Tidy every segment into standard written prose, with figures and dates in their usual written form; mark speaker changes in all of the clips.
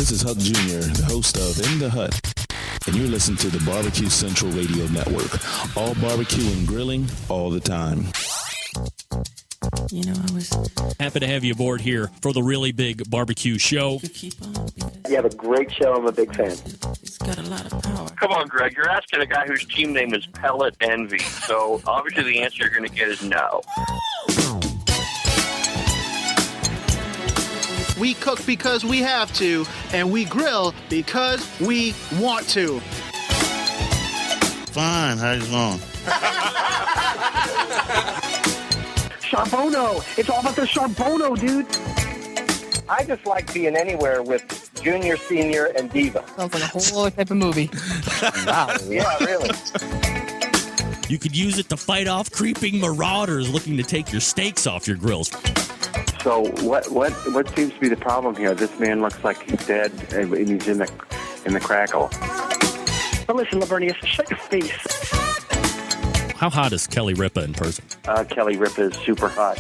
Speaker 1: This is Huck Jr., the host of In the Hut, and you're listening to the BBQ Central Radio Network. All barbecue and grilling, all the time.
Speaker 2: You know, I was
Speaker 3: happy to have you aboard here for the really big barbecue show.
Speaker 4: You have a great show. I'm a big fan.
Speaker 2: It's got a lot of power.
Speaker 5: Come on, Greg. You're asking a guy whose team name is Pellet Envy. So obviously the answer you're going to get is no.
Speaker 6: We cook because we have to, and we grill because we want to.
Speaker 7: Fine. How you doing?
Speaker 4: Charbono. It's all about the Charbono, dude. I just like being anywhere with Junior, Senior, and Diva.
Speaker 8: Sounds like a whole other type of movie.
Speaker 4: Wow. Yeah, really.
Speaker 3: You could use it to fight off creeping marauders looking to take your steaks off your grills.
Speaker 9: So what seems to be the problem here? This man looks like he's dead, and he's in the crackle.
Speaker 4: But listen, Lavernius, shut your face.
Speaker 3: How hot is Kelly Ripa in person?
Speaker 9: Kelly Ripa is super hot.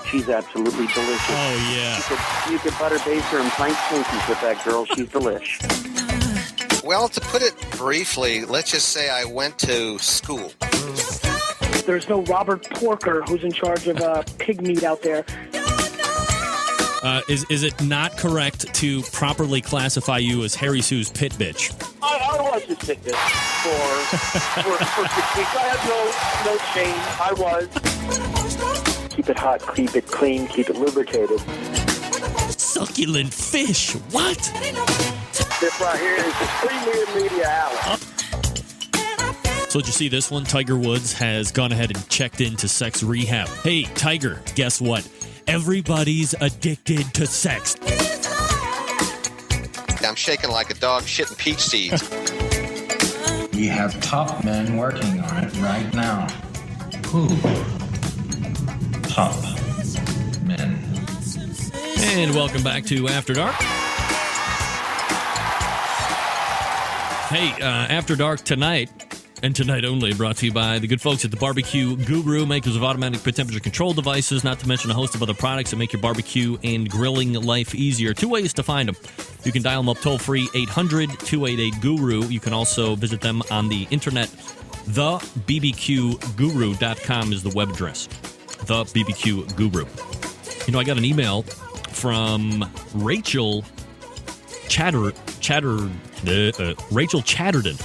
Speaker 9: She's absolutely delicious.
Speaker 3: Oh, yeah.
Speaker 9: You could butter baste her and plank slinkies with that girl. She's delish.
Speaker 10: Well, to put it briefly, let's just say I went to school.
Speaker 4: There's no Robert Porker who's in charge of pig meat out there.
Speaker 3: Is it not correct to properly classify you as Harry Sue's pit bitch?
Speaker 4: I was his pit bitch for 6 weeks. I had no shame. I was. Keep it hot, keep it clean, keep it lubricated.
Speaker 3: Succulent fish. What?
Speaker 4: This right here is the premier media alley.
Speaker 3: So did you see this one? Tiger Woods has gone ahead and checked into sex rehab. Hey, Tiger, guess what? Everybody's addicted to sex.
Speaker 10: I'm shaking like a dog shitting peach seeds.
Speaker 11: We have top men working on it right now. Who? Top men.
Speaker 3: And welcome back to After Dark. Hey, After Dark tonight, and tonight only, brought to you by the good folks at the BBQ Guru, makers of automatic pit temperature control devices, not to mention a host of other products that make your barbecue and grilling life easier. 2 ways to find them. You can dial them up toll-free, 800-288-GURU. You can also visit them on the internet. TheBBQGuru.com is the web address. The BBQ Guru. You know, I got an email from Rachel Rachel Chatterton.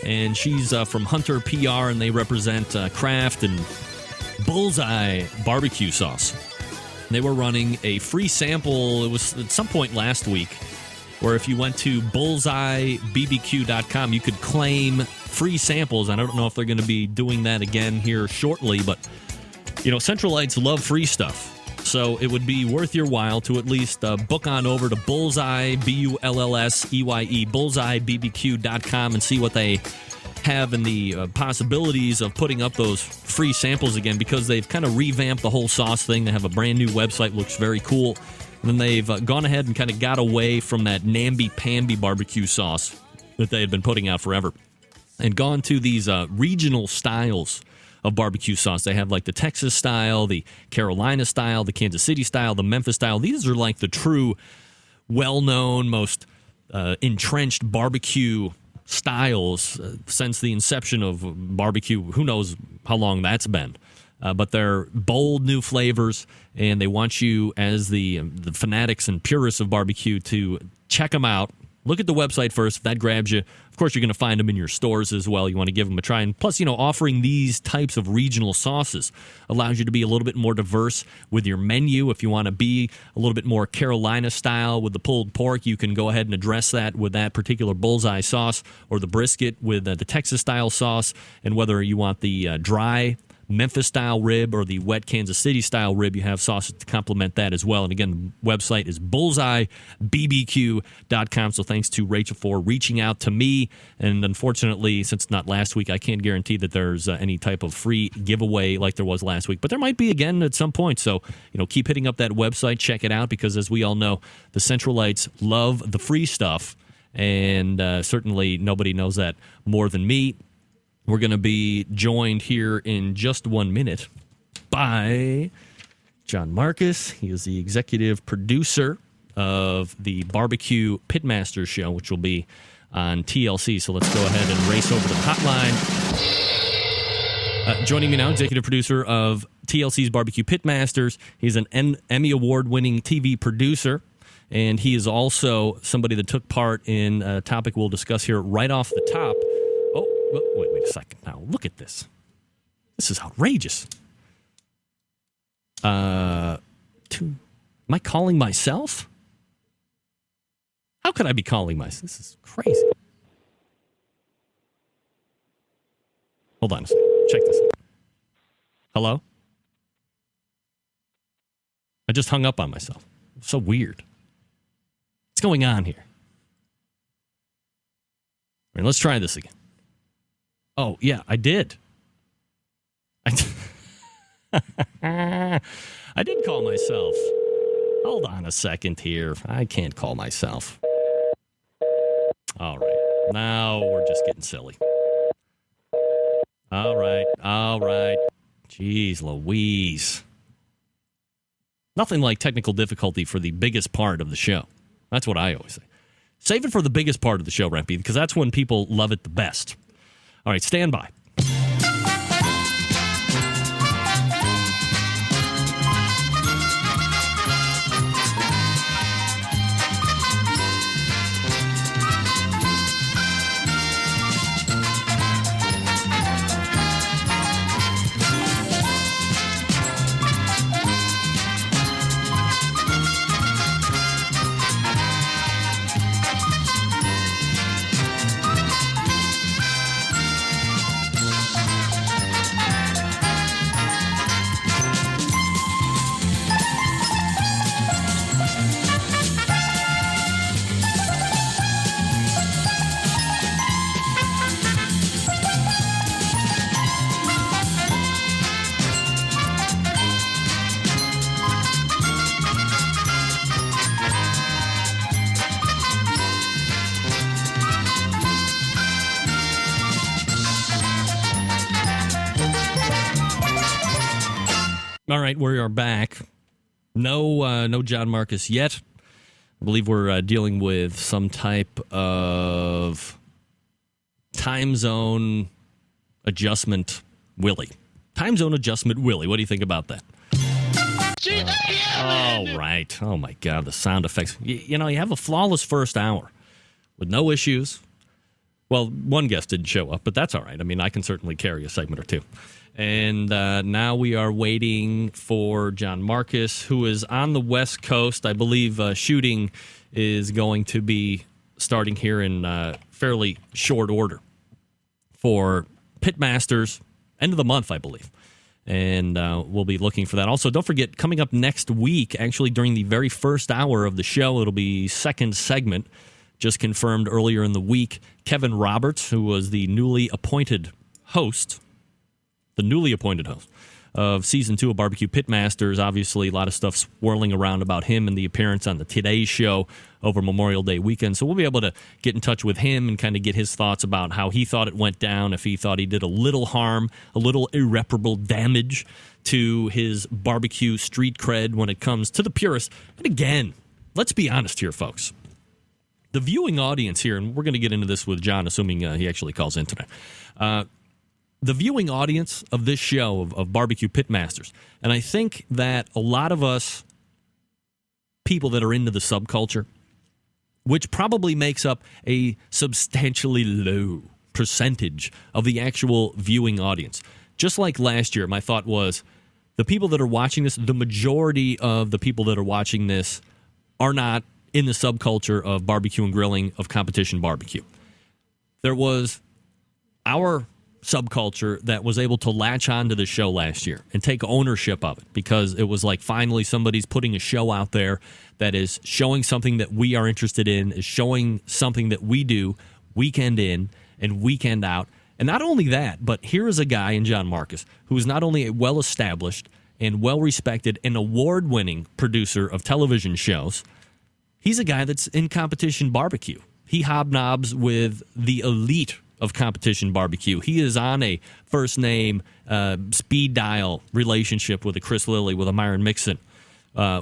Speaker 3: And she's from Hunter PR, and they represent Kraft and Bullseye barbecue sauce. They were running a free sample. It was at some point last week, where if you went to bullseyebbq.com, you could claim free samples. I don't know if they're going to be doing that again here shortly, but, you know, Centralites love free stuff. So it would be worth your while to at least book on over to Bullseye, Bullseye, bullseyebbq.com, and see what they have in the possibilities of putting up those free samples again, because they've kind of revamped the whole sauce thing. They have a brand new website, looks very cool. And then they've gone ahead and kind of got away from that namby-pamby barbecue sauce that they had been putting out forever and gone to these regional styles of barbecue sauce. They have like the Texas style, the Carolina style, the Kansas City style, the Memphis style. These are like the true, well-known, most entrenched barbecue styles since the inception of barbecue. Who knows how long that's been. But they're bold new flavors, and they want you, as the fanatics and purists of barbecue, to check them out. Look at the website first. If that grabs you, of course, you're going to find them in your stores as well. You want to give them a try. And plus, you know, offering these types of regional sauces allows you to be a little bit more diverse with your menu. If you want to be a little bit more Carolina style with the pulled pork, you can go ahead and address that with that particular Bullseye sauce, or the brisket with the Texas style sauce. And whether you want the dry Memphis-style rib or the wet Kansas City-style rib, you have sauces to complement that as well. And again, the website is bullseyebbq.com. So thanks to Rachel for reaching out to me. And unfortunately, since it's not last week, I can't guarantee that there's any type of free giveaway like there was last week. But there might be again at some point. So, you know, keep hitting up that website, check it out, because as we all know, the Centralites love the free stuff. And certainly nobody knows that more than me. We're going to be joined here in just 1 minute by John Markus. He is the executive producer of the BBQ Pitmasters show, which will be on TLC. So let's go ahead and race over to the hotline. Joining me now, executive producer of TLC's BBQ Pitmasters. He's an Emmy Award-winning TV producer, and he is also somebody that took part in a topic we'll discuss here right off the top. Oh, wait a second. Now, look at this. This is outrageous. Am I calling myself? How could I be calling myself? This is crazy. Hold on a second. Check this out. Hello? I just hung up on myself. It's so weird. What's going on here? All right, let's try this again. Oh, yeah, I did. I did call myself. Hold on a second here. I can't call myself. All right. Now we're just getting silly. All right. Jeez Louise. Nothing like technical difficulty for the biggest part of the show. That's what I always say. Save it for the biggest part of the show, Rampy, because that's when people love it the best. All right, stand by. All right, we are back. No John Markus yet. I believe we're dealing with some type of time zone adjustment Willie. Time zone adjustment Willie. What do you think about that? All right. Oh, my God, the sound effects. You have a flawless first hour with no issues. Well, one guest didn't show up, but that's all right. I mean, I can certainly carry a segment or two. And now we are waiting for John Markus, who is on the West Coast. I believe shooting is going to be starting here in fairly short order for Pitmasters, end of the month, I believe. And we'll be looking for that. Also, don't forget, coming up next week, actually during the very first hour of the show, it'll be second segment, just confirmed earlier in the week, Kevin Roberts, who was the newly appointed host of Season 2 of BBQ Pitmasters. Obviously, a lot of stuff swirling around about him and the appearance on the Today Show over Memorial Day weekend. So we'll be able to get in touch with him and kind of get his thoughts about how he thought it went down, if he thought he did a little harm, a little irreparable damage to his barbecue street cred when it comes to the purists. And again, let's be honest here, folks. The viewing audience here, and we're going to get into this with John, assuming he actually calls in today. The viewing audience of this show, of BBQ Pitmasters, and I think that a lot of us people that are into the subculture, which probably makes up a substantially low percentage of the actual viewing audience. Just like last year, my thought was the people that are watching this, the majority of the people that are watching this are not in the subculture of barbecue and grilling, of competition barbecue. There was our subculture that was able to latch on to the show last year and take ownership of it, because it was like finally somebody's putting a show out there that is showing something that we are interested in, is showing something that we do weekend in and weekend out. And not only that, but here is a guy in John Markus who is not only a well-established and well-respected and award-winning producer of television shows, he's a guy that's in competition barbecue. He hobnobs with the elite of competition barbecue. He is on a first name speed dial relationship with a Chris Lilly, with a Myron Mixon,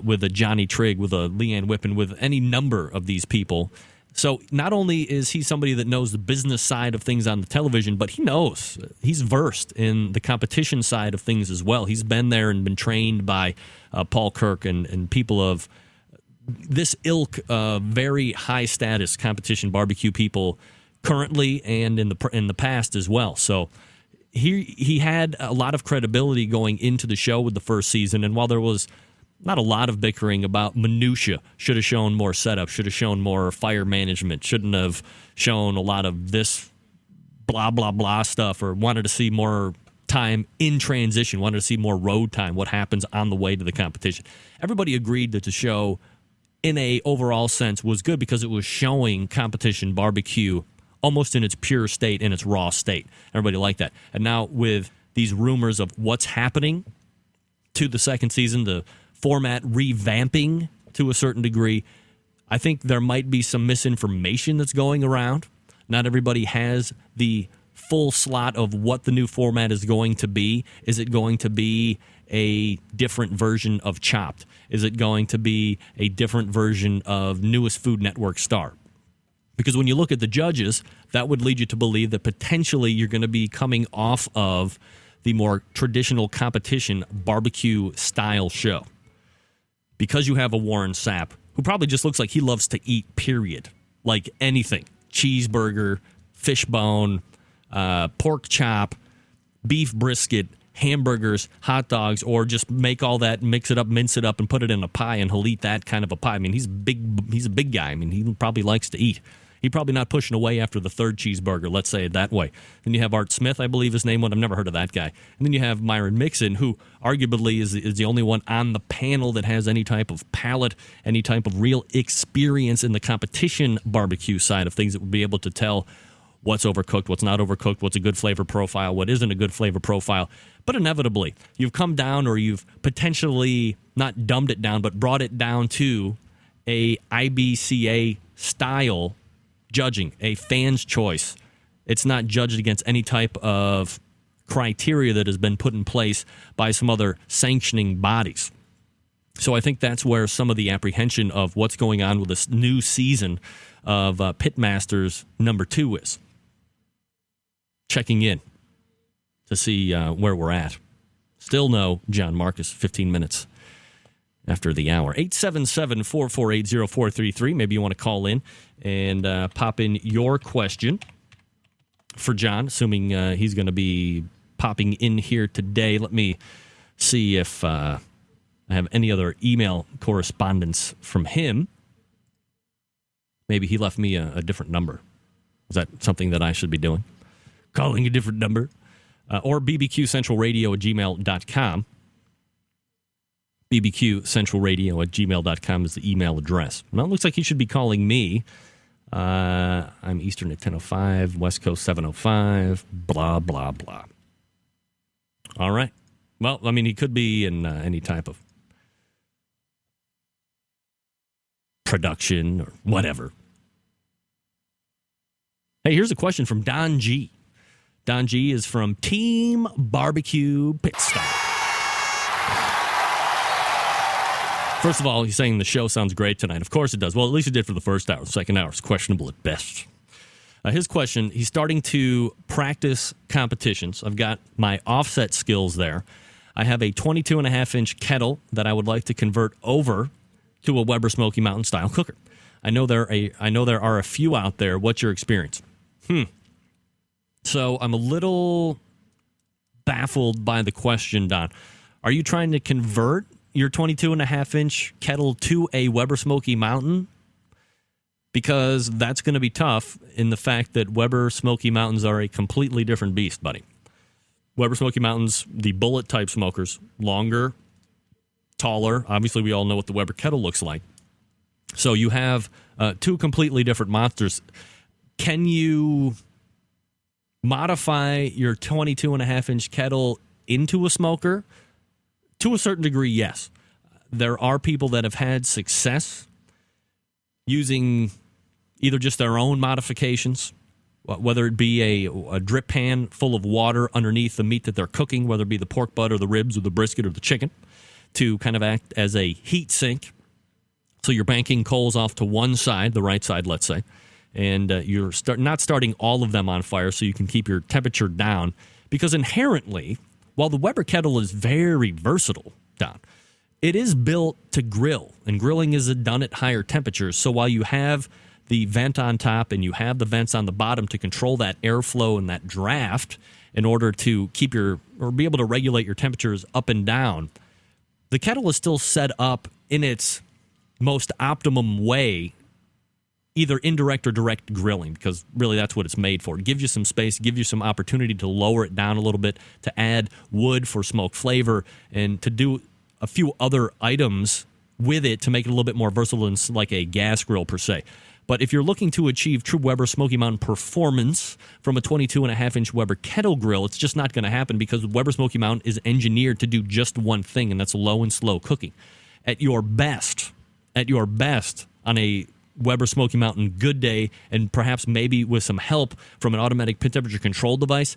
Speaker 3: with a Johnny Trigg, with a Leanne Whippen, with any number of these people. So not only is he somebody that knows the business side of things on the television, but he's versed in the competition side of things as well. He's been there and been trained by Paul Kirk and people of this ilk, very high status competition barbecue people currently and in the past as well. So he had a lot of credibility going into the show with the first season, and while there was not a lot of bickering about minutia, should have shown more setup, should have shown more fire management, shouldn't have shown a lot of this blah, blah, blah stuff, or wanted to see more time in transition, wanted to see more road time, what happens on the way to the competition. Everybody agreed that the show, in a overall sense, was good because it was showing competition barbecue almost in its pure state, in its raw state. Everybody liked that. And now with these rumors of what's happening to the second season, the format revamping to a certain degree, I think there might be some misinformation that's going around. Not everybody has the full slot of what the new format is going to be. Is it going to be a different version of Chopped? Is it going to be a different version of newest Food Network star? Because when you look at the judges, that would lead you to believe that potentially you're going to be coming off of the more traditional competition barbecue style show. Because you have a Warren Sapp, who probably just looks like he loves to eat, period. Like anything. Cheeseburger, fish bone, pork chop, beef brisket, hamburgers, hot dogs, or just make all that, mix it up, mince it up, and put it in a pie, and he'll eat that kind of a pie. I mean, he's a big guy. I mean, he probably likes to eat. He's probably not pushing away after the third cheeseburger, let's say it that way. Then you have Art Smith, I believe his name was. I've never heard of that guy. And then you have Myron Mixon, who arguably is the only one on the panel that has any type of palate, any type of real experience in the competition barbecue side of things that would be able to tell what's overcooked, what's not overcooked, what's a good flavor profile, what isn't a good flavor profile. But inevitably, you've come down, or you've potentially not dumbed it down, but brought it down to a IBCA style judging, a fan's choice. It's not judged against any type of criteria that has been put in place by some other sanctioning bodies. So I think that's where some of the apprehension of what's going on with this new season of Pitmasters #2 is. Checking in to see where we're at. Still no John Markus, 15 minutes after the hour. 877-448-0433. Maybe you want to call in and pop in your question for John, assuming he's going to be popping in here today. Let me see if I have any other email correspondence from him. Maybe he left me a different number. Is that something that I should be doing? Calling a different number? Or bbqcentralradio@gmail.com. bbqcentralradio@gmail.com is the email address. Well, it looks like he should be calling me. I'm Eastern at 10:05, West Coast 7:05, blah, blah, blah. All right. Well, I mean, he could be in any type of production or whatever. Hey, here's a question from Don G. Don G is from Team Barbecue Pit Stop. First of all, he's saying the show sounds great tonight. Of course it does. Well, at least it did for the first hour. The second hour is questionable at best. His question, he's starting to practice competitions. I've got my offset skills there. I have a 22.5-inch kettle that I would like to convert over to a Weber Smoky Mountain style cooker. I know there are a few out there. What's your experience? So I'm a little baffled by the question, Don. Are you trying to convert your 22.5-inch kettle to a Weber Smoky Mountain? Because that's going to be tough in the fact that Weber Smoky Mountains are a completely different beast, buddy. Weber Smoky Mountains, the bullet type smokers, longer, taller. Obviously, we all know what the Weber kettle looks like. So you have two completely different monsters. Can you modify your 22.5-inch kettle into a smoker? To a certain degree, yes. There are people that have had success using either just their own modifications, whether it be a drip pan full of water underneath the meat that they're cooking, whether it be the pork butt or the ribs or the brisket or the chicken, to kind of act as a heat sink. So you're banking coals off to one side, the right side, let's say, and you're not starting all of them on fire so you can keep your temperature down. Because inherently, while the Weber kettle is very versatile, Don, it is built to grill, and grilling is done at higher temperatures. So while you have the vent on top and you have the vents on the bottom to control that airflow and that draft in order to keep or be able to regulate your temperatures up and down, the kettle is still set up in its most optimum way, either indirect or direct grilling, because really that's what it's made for. It gives you some space, gives you some opportunity to lower it down a little bit, to add wood for smoke flavor, and to do a few other items with it to make it a little bit more versatile than like a gas grill per se. But if you're looking to achieve true Weber Smoky Mountain performance from a 22.5-inch Weber kettle grill, it's just not going to happen because Weber Smoky Mountain is engineered to do just one thing, and that's low and slow cooking. At your best on a Weber Smoky Mountain good day, and perhaps maybe with some help from an automatic pit temperature control device,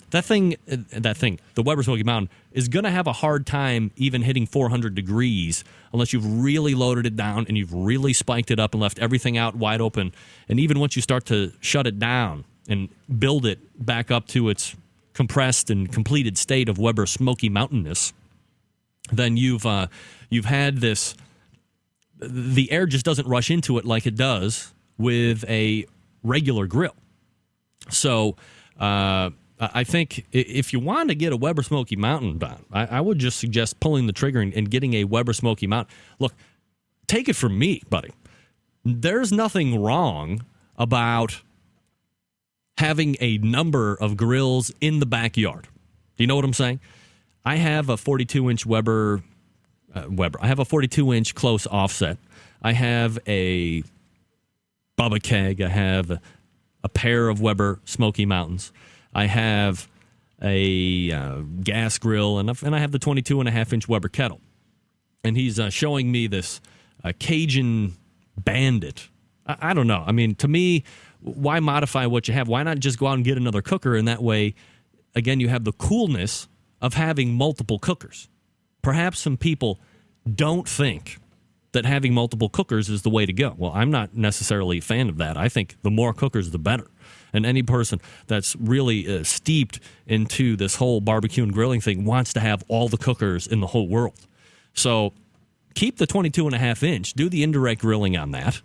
Speaker 3: the Weber Smoky Mountain is going to have a hard time even hitting 400 degrees unless you've really loaded it down and you've really spiked it up and left everything out wide open. And even once you start to shut it down and build it back up to its compressed and completed state of Weber Smoky Mountain-ness, then you've had this. The air just doesn't rush into it like it does with a regular grill. So I think if you want to get a Weber Smoky Mountain done, I would just suggest pulling the trigger and getting a Weber Smoky Mountain. Look, take it from me, buddy. There's nothing wrong about having a number of grills in the backyard. Do you know what I'm saying? I have a 42-inch Weber. I have a 42-inch close offset. I have a Bubba Keg. I have a pair of Weber Smoky Mountains. I have a gas grill, and I have the 22.5-inch Weber kettle. And he's showing me this Cajun Bandit. I don't know. I mean, to me, why modify what you have? Why not just go out and get another cooker? And that way, again, you have the coolness of having multiple cookers. Perhaps some people don't think that having multiple cookers is the way to go. Well, I'm not necessarily a fan of that. I think the more cookers, the better. And any person that's really steeped into this whole barbecue and grilling thing wants to have all the cookers in the whole world. So keep the 22.5-inch. Do the indirect grilling on that.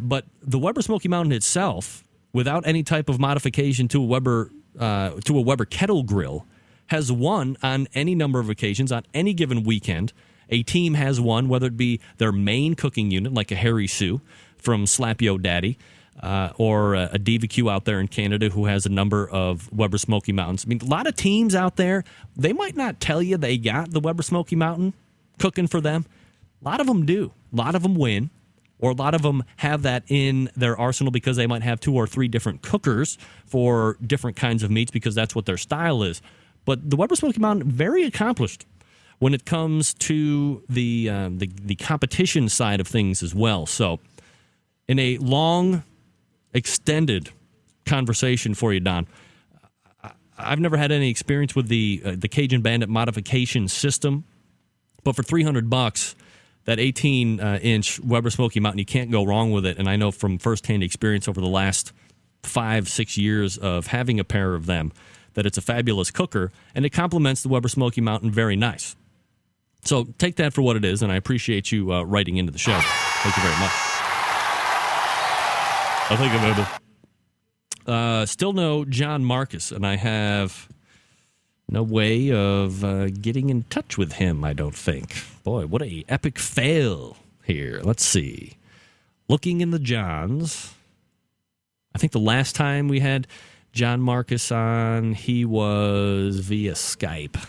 Speaker 3: But the Weber Smoky Mountain itself, without any type of modification to a Weber kettle grill, has won on any number of occasions on any given weekend. A team has won, whether it be their main cooking unit, like a Harry Sue from Slap Yo Daddy, or a BBQ out there in Canada who has a number of Weber Smoky Mountains. I mean, a lot of teams out there, they might not tell you they got the Weber Smoky Mountain cooking for them. A lot of them do. A lot of them win, or a lot of them have that in their arsenal because they might have 2 or 3 different cookers for different kinds of meats because that's what their style is. But the Weber Smoky Mountain, very accomplished when it comes to the competition side of things as well. So in a long, extended conversation for you, Don, I've never had any experience with the Cajun Bandit modification system, but for $300, that 18-inch Weber Smoky Mountain, you can't go wrong with it. And I know from firsthand experience over the last 5-6 years of having a pair of them that it's a fabulous cooker, and it complements the Weber Smoky Mountain very nice. So take that for what it is, and I appreciate you writing into the show. Thank you very much. I think I'm able. Still no John Markus, and I have no way of getting in touch with him, I don't think. Boy, what a epic fail here. Let's see. Looking in the Johns, I think the last time we had John Markus on, he was via Skype.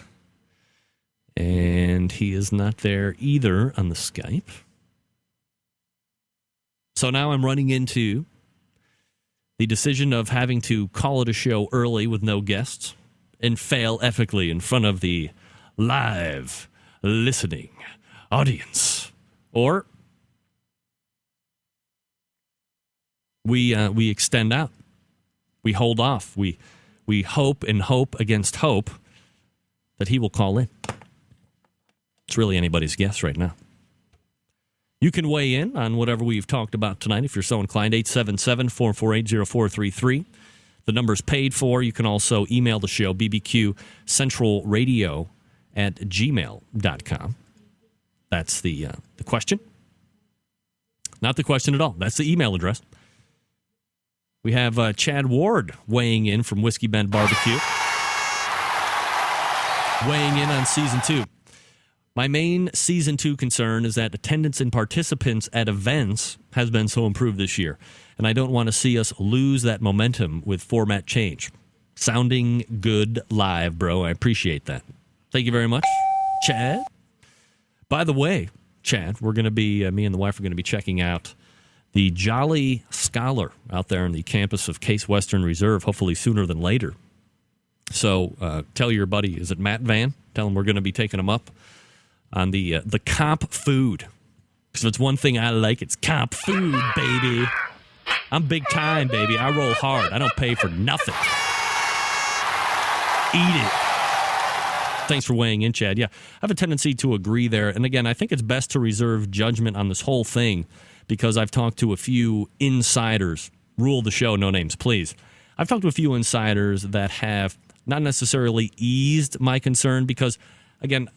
Speaker 3: And he is not there either on the Skype. So now I'm running into the decision of having to call it a show early with no guests and fail epically in front of the live listening audience. Or we extend out. We hold off. We hope and hope against hope that he will call in. It's really anybody's guess right now. You can weigh in on whatever we've talked about tonight if you're so inclined. 877-448-0433. The number's paid for. You can also email the show, BBQ Central Radio @gmail.com. That's the question. Not the question at all. That's the email address. We have Chad Ward weighing in from Whiskey Bend Barbecue. Weighing in on Season 2. My main Season 2 concern is that attendance and participants at events has been so improved this year, and I don't want to see us lose that momentum with format change. Sounding good live, bro. I appreciate that. Thank you very much, Chad. By the way, Chad, we're going to be, me and the wife are going to be checking out the Jolly Scholar out there on the campus of Case Western Reserve, hopefully sooner than later. So tell your buddy, is it Matt Van? Tell him we're going to be taking him up on the comp food. Because if it's one thing I like, it's comp food, baby. I'm big time, baby. I roll hard. I don't pay for nothing. Eat it. Thanks for weighing in, Chad. Yeah, I have a tendency to agree there. And again, I think it's best to reserve judgment on this whole thing because I've talked to a few insiders. Rule the show, no names, please. I've talked to a few insiders that have not necessarily eased my concern because, again,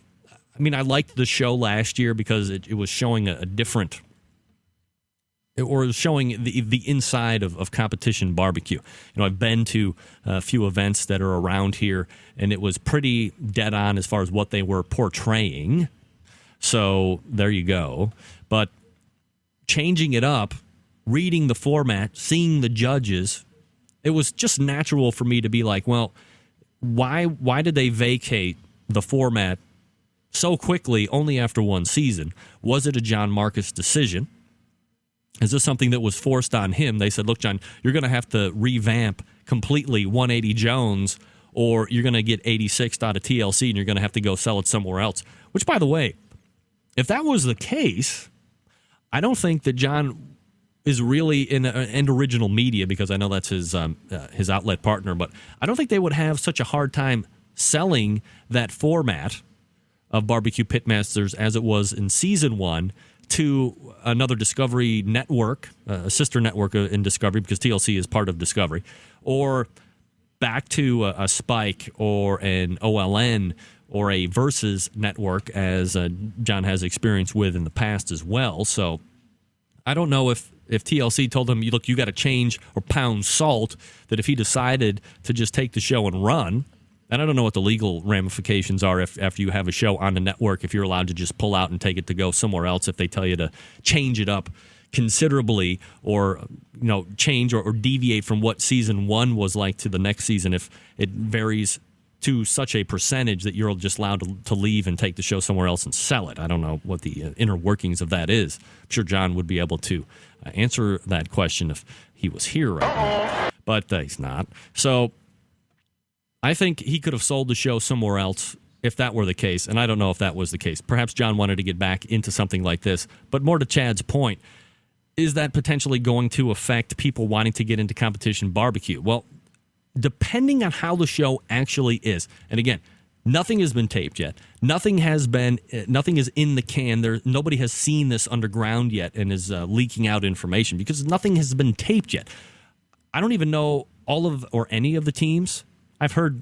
Speaker 3: I mean, I liked the show last year because it was showing a different, or it was showing the inside of competition barbecue. You know, I've been to a few events that are around here, and it was pretty dead on as far as what they were portraying. So there you go. But changing it up, reading the format, seeing the judges, it was just natural for me to be like, well, why did they vacate the format so quickly only after one season? Was it a John Markus decision? Is this something that was forced on him? They said, look, John, you're going to have to revamp completely 180 Jones, or you're going to get 86 out of TLC, and you're going to have to go sell it somewhere else. Which, by the way, if that was the case, I don't think that John is really in original media, because I know that's his outlet partner, but I don't think they would have such a hard time selling that format of BBQ Pitmasters as it was in Season 1 to another Discovery network, a sister network in Discovery, because TLC is part of Discovery, or back to a Spike or an OLN or a Versus network, as John has experience with in the past as well. So I don't know if TLC told him, look, you got to change or pound salt, that if he decided to just take the show and run, and I don't know what the legal ramifications are if after you have a show on the network, if you're allowed to just pull out and take it to go somewhere else, if they tell you to change it up considerably, or change or deviate from what Season 1 was like to the next season, if it varies to such a percentage that you're just allowed to leave and take the show somewhere else and sell it. I don't know what the inner workings of that is. I'm sure John would be able to answer that question if he was here right now, but he's not. So I think he could have sold the show somewhere else if that were the case, and I don't know if that was the case. Perhaps John wanted to get back into something like this, but more to Chad's point, is that potentially going to affect people wanting to get into competition barbecue? Well, depending on how the show actually is, and again, nothing has been taped yet. Nothing is in the can. Nobody has seen this underground yet and is leaking out information because nothing has been taped yet. I don't even know any of the teams. I've heard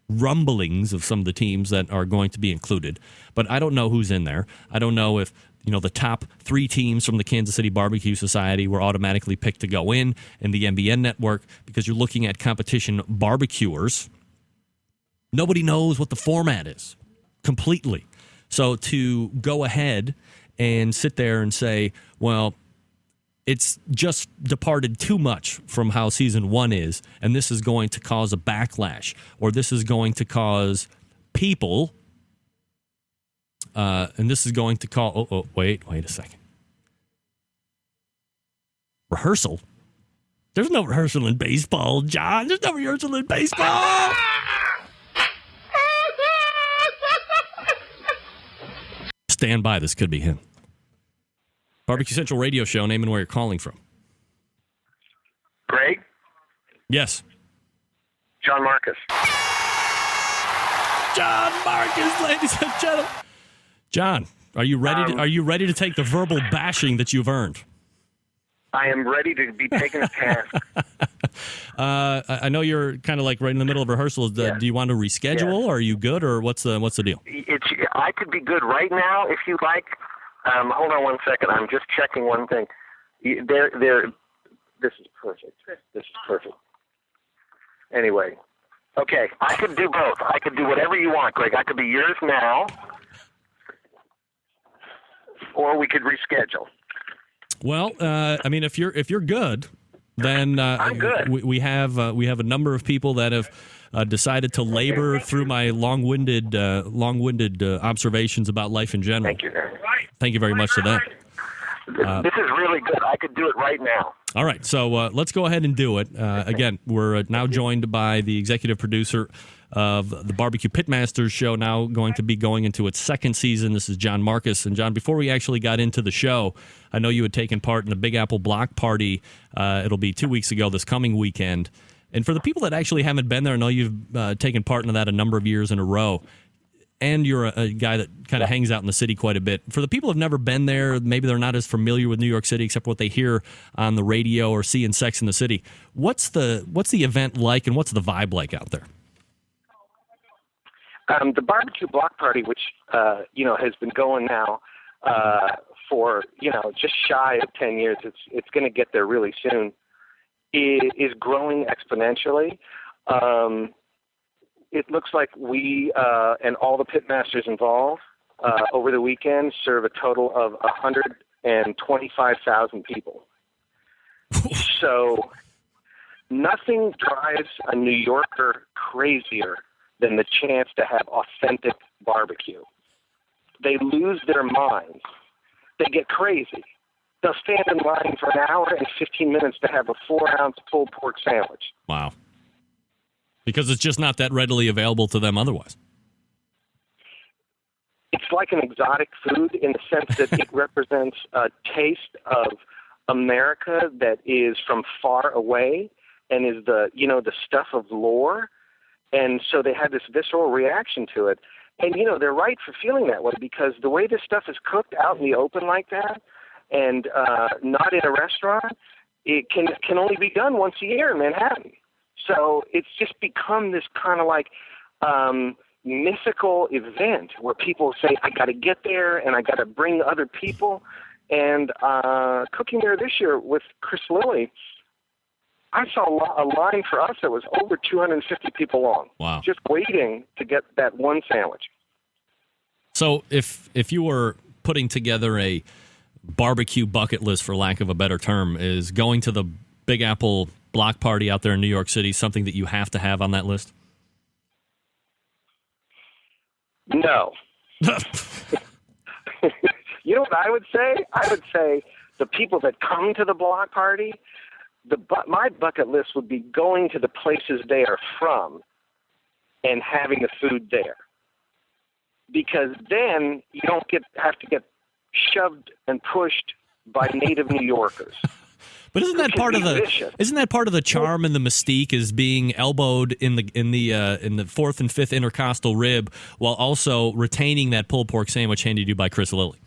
Speaker 3: rumblings of some of the teams that are going to be included, but I don't know who's in there. I don't know if the top 3 teams from the Kansas City Barbecue Society were automatically picked to go in the NBN network, because you're looking at competition barbecuers. Nobody knows what the format is completely. So to go ahead and sit there and say, well, it's just departed too much from how Season 1 is, and this is going to cause a backlash, or this is going to cause people, and this is going to call, wait a second. Rehearsal? There's no rehearsal in baseball, John. There's no rehearsal in baseball. Stand by. This could be him. BBQ Central Radio Show, name and where you're calling from.
Speaker 4: Greg?
Speaker 3: Yes.
Speaker 4: John Markus.
Speaker 3: John Markus, ladies and gentlemen. John, are you ready? Are you ready to take the verbal bashing that you've earned?
Speaker 4: I am ready to be taken to task.
Speaker 3: I know you're kind of like right in the middle of rehearsals. Do you want to reschedule, or are you good, or what's the deal?
Speaker 4: I could be good right now if you like. Hold on one second. I'm just checking one thing. This is perfect. This is perfect. Anyway, okay, I could do both. I could do whatever you want, Greg. I could be yours now, or we could reschedule.
Speaker 3: Well, I mean, if you're good, then
Speaker 4: I'm good.
Speaker 3: We have a number of people that have decided to labor through my long-winded observations about life in general.
Speaker 4: Thank you.
Speaker 3: Thank you very much for that.
Speaker 4: This is really good. I could do it right now.
Speaker 3: All right, so let's go ahead and do it. Again, we're now joined by the executive producer of the BBQ Pitmasters show, now going to be going into its second season. This is John Markus. And John, before we actually got into the show, I know you had taken part in the Big Apple Block Party. It'll be 2 weeks ago this coming weekend. And for the people that actually haven't been there, I know you've taken part in that a number of years in a row. And you're a guy that kind of hangs out in the city quite a bit. For the people who have never been there, maybe they're not as familiar with New York City except what they hear on the radio or see in Sex and the City. What's the event like, and what's the vibe like out there?
Speaker 4: The BBQ Block Party, which has been going now for just shy of 10 years. It's going to get there really soon. Is growing exponentially. It looks like we and all the pitmasters involved over the weekend serve a total of 125,000 people. So nothing drives a New Yorker crazier than the chance to have authentic barbecue. They lose their minds. They get crazy. They'll stand in line for an hour and 15 minutes to have a 4-ounce pulled pork sandwich.
Speaker 3: Wow. Because it's just not that readily available to them otherwise.
Speaker 4: It's like an exotic food in the sense that it represents a taste of America that is from far away and is the stuff of lore. And so they had this visceral reaction to it. And, they're right for feeling that way, because the way this stuff is cooked out in the open like that and not in a restaurant, it can only be done once a year in Manhattan. So it's just become this kind of like mythical event where people say, I got to get there and I got to bring other people. And cooking there this year with Chris Lilly, I saw a line for us that was over 250 people long.
Speaker 3: Wow. Just
Speaker 4: waiting to get that one sandwich.
Speaker 3: So if you were putting together a barbecue bucket list, for lack of a better term, is going to the Big Apple Block Party out there in New York City something that you have to have on that list?
Speaker 4: No. You know what I would say? I would say the people that come to the block party, my bucket list would be going to the places they are from and having the food there. Because then you don't have to get shoved and pushed by native New Yorkers.
Speaker 3: But isn't that part of the charm and the mystique, is being elbowed in the fourth and fifth intercostal rib while also retaining that pulled pork sandwich handed you by Chris Lilly?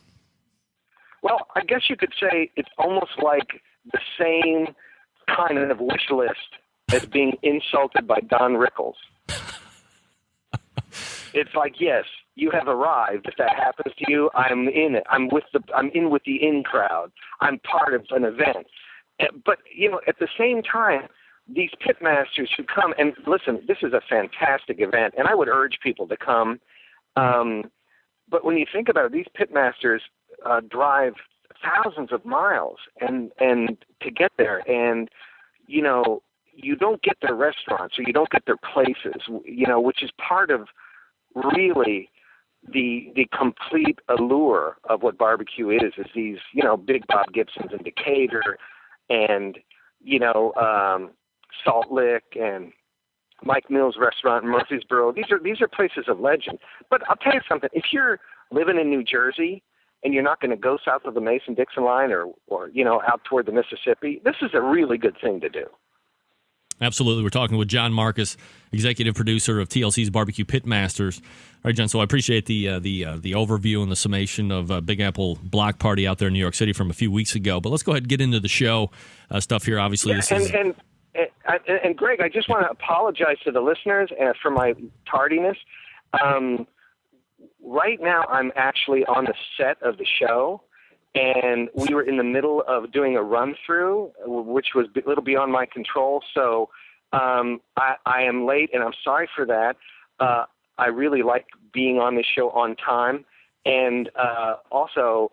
Speaker 4: Well, I guess you could say it's almost like the same kind of wish list as being insulted by Don Rickles. It's like, yes, you have arrived. If that happens to you, I'm in it. I'm in with the in crowd. I'm part of an event. But, at the same time, these pitmasters who come, and listen, this is a fantastic event, and I would urge people to come. But when you think about it, these pitmasters drive thousands of miles and to get there. And, you don't get their restaurants or you don't get their places, which is part of really the complete allure of what barbecue is these, Big Bob Gibson's in Decatur and, Salt Lick and Mike Mills' restaurant in Murfreesboro. These are places of legend. But I'll tell you something. If you're living in New Jersey and you're not going to go south of the Mason-Dixon line or out toward the Mississippi, this is a really good thing to do.
Speaker 3: Absolutely. We're talking with John Markus, executive producer of TLC's BBQ Pitmasters. All right, John, so I appreciate the overview and the summation of Big Apple Block Party out there in New York City from a few weeks ago. But let's go ahead and get into the show stuff here. Obviously,
Speaker 4: and Greg, I just want to apologize to the listeners for my tardiness. Right now, I'm actually on the set of the show, and we were in the middle of doing a run-through, which was a little beyond my control. So I am late, and I'm sorry for that. I really like being on this show on time, and also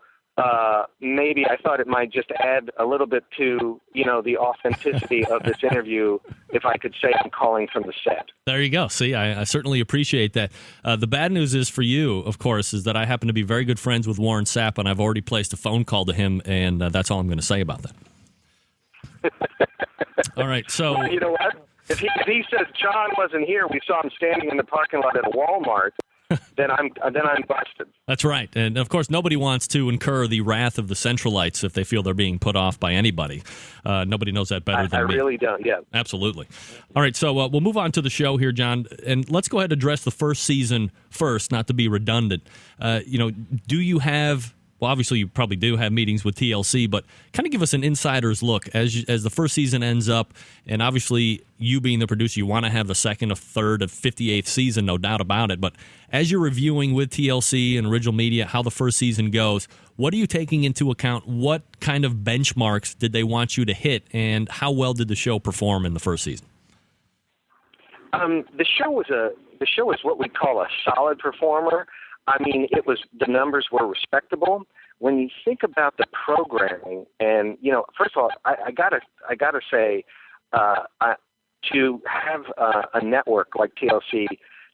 Speaker 4: maybe I thought it might just add a little bit to the authenticity of this interview if I could say I'm calling from the set.
Speaker 3: There you go. See, I certainly appreciate that. The bad news is for you, of course, is that I happen to be very good friends with Warren Sapp, and I've already placed a phone call to him, and that's all I'm going to say about that. All right, so
Speaker 4: well, you know what? If he says John wasn't here, we saw him standing in the parking lot at Walmart, then I'm busted.
Speaker 3: That's right. And, of course, nobody wants to incur the wrath of the Centralites if they feel they're being put off by anybody. Nobody knows that better than me.
Speaker 4: I really don't, yeah.
Speaker 3: Absolutely. All right, so we'll move on to the show here, John, and let's go ahead and address the first season first, not to be redundant. Do you have... Well, obviously, you probably do have meetings with TLC, but kind of give us an insider's look as the first season ends up. And obviously, you being the producer, you want to have the second, a third, a 58th season, no doubt about it. But as you're reviewing with TLC and Original Media how the first season goes, what are you taking into account? What kind of benchmarks did they want you to hit, and how well did the show perform in the first season?
Speaker 4: The show was what we call a solid performer. I mean, the numbers were respectable. When you think about the programming, and first of all, I gotta say, to have a network like TLC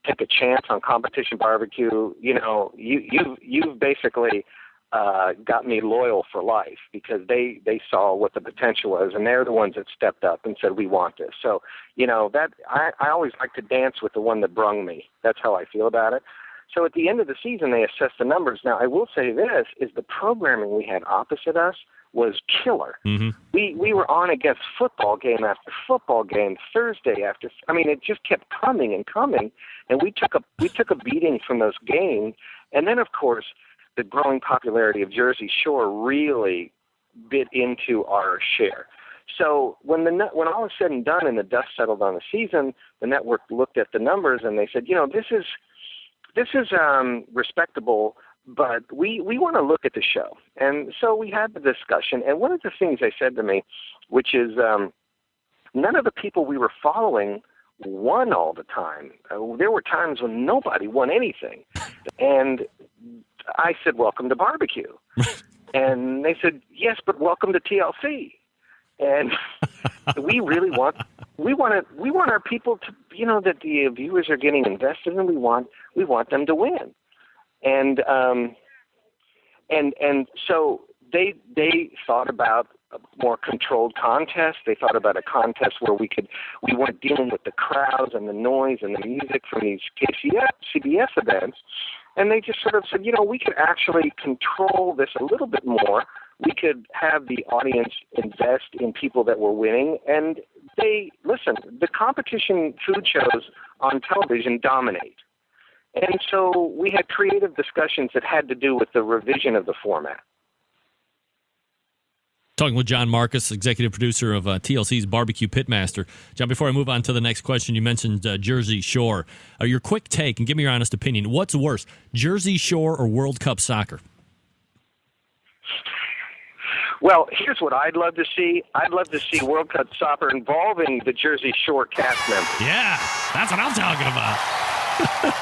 Speaker 4: take a chance on Competition Barbecue, you've basically got me loyal for life, because they saw what the potential was, and they're the ones that stepped up and said, we want this. So that I always like to dance with the one that brung me. That's how I feel about it. So at the end of the season, they assessed the numbers. Now, I will say this, is the programming we had opposite us was killer. Mm-hmm. We were on against football game after football game, Thursday after. I mean, it just kept coming and coming, and we took a beating from those games. And then, of course, the growing popularity of Jersey Shore really bit into our share. So when all was said and done and the dust settled on the season, the network looked at the numbers and they said, this is respectable, but we want to look at the show. And so we had the discussion, and one of the things they said to me, which is none of the people we were following won all the time. There were times when nobody won anything. And I said, welcome to barbecue. And they said, yes, but welcome to TLC. And we really want our people to, that the viewers are getting invested, and we want them to win. And so they thought about a more controlled contest. They thought about a contest where we weren't dealing with the crowds and the noise and the music from these CBS events. And they just sort of said, we could actually control this a little bit more. We could have the audience invest in people that were winning. And the competition food shows on television dominate. And so we had creative discussions that had to do with the revision of the format.
Speaker 3: Talking with John Markus, executive producer of TLC's BBQ Pitmaster. John, before I move on to the next question, you mentioned Jersey Shore. Your quick take, and give me your honest opinion. What's worse, Jersey Shore or World Cup soccer?
Speaker 4: Well, here's what I'd love to see. I'd love to see World Cup soccer involving the Jersey Shore cast members.
Speaker 3: Yeah, that's what I'm talking about.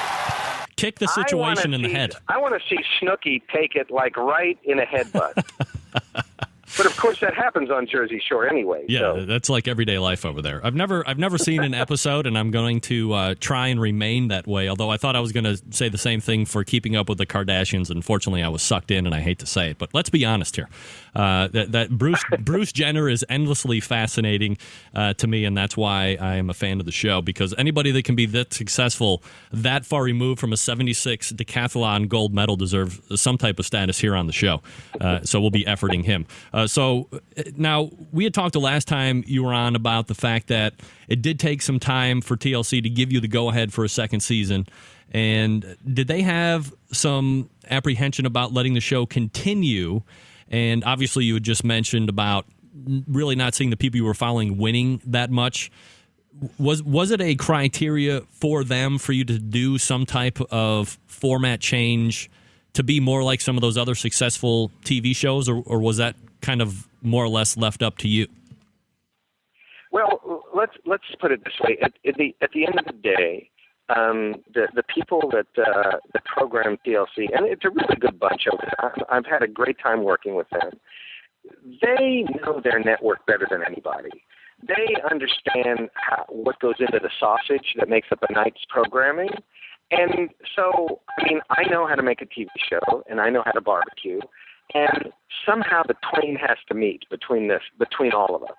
Speaker 3: Kick the situation in the head.
Speaker 4: I want to see Snooki take it right in a headbutt. But of course, that happens on Jersey Shore anyway.
Speaker 3: Yeah,
Speaker 4: so.
Speaker 3: That's like everyday life over there. I've never seen an episode, and I'm going to try and remain that way. Although I thought I was going to say the same thing for Keeping Up with the Kardashians. Unfortunately, I was sucked in, and I hate to say it. But let's be honest here. That Bruce Jenner is endlessly fascinating to me, and that's why I am a fan of the show. Because anybody that can be that successful, that far removed from a 76 decathlon gold medal, deserves some type of status here on the show. So we'll be efforting him. So now we had talked the last time you were on about the fact that it did take some time for TLC to give you the go-ahead for a second season. And did they have some apprehension about letting the show continue? And obviously you had just mentioned about really not seeing the people you were following winning that much. Was it a criteria for them for you to do some type of format change to be more like some of those other successful TV shows, or was that kind of more or less left up to you?
Speaker 4: Well, let's put it this way: at the end of the day, the people that program TLC, and it's a really good bunch of them. I've had a great time working with them. They know their network better than anybody. They understand what goes into the sausage that makes up a night's programming. And so, I mean, I know how to make a TV show, and I know how to barbecue, and somehow the twain has to meet between all of us.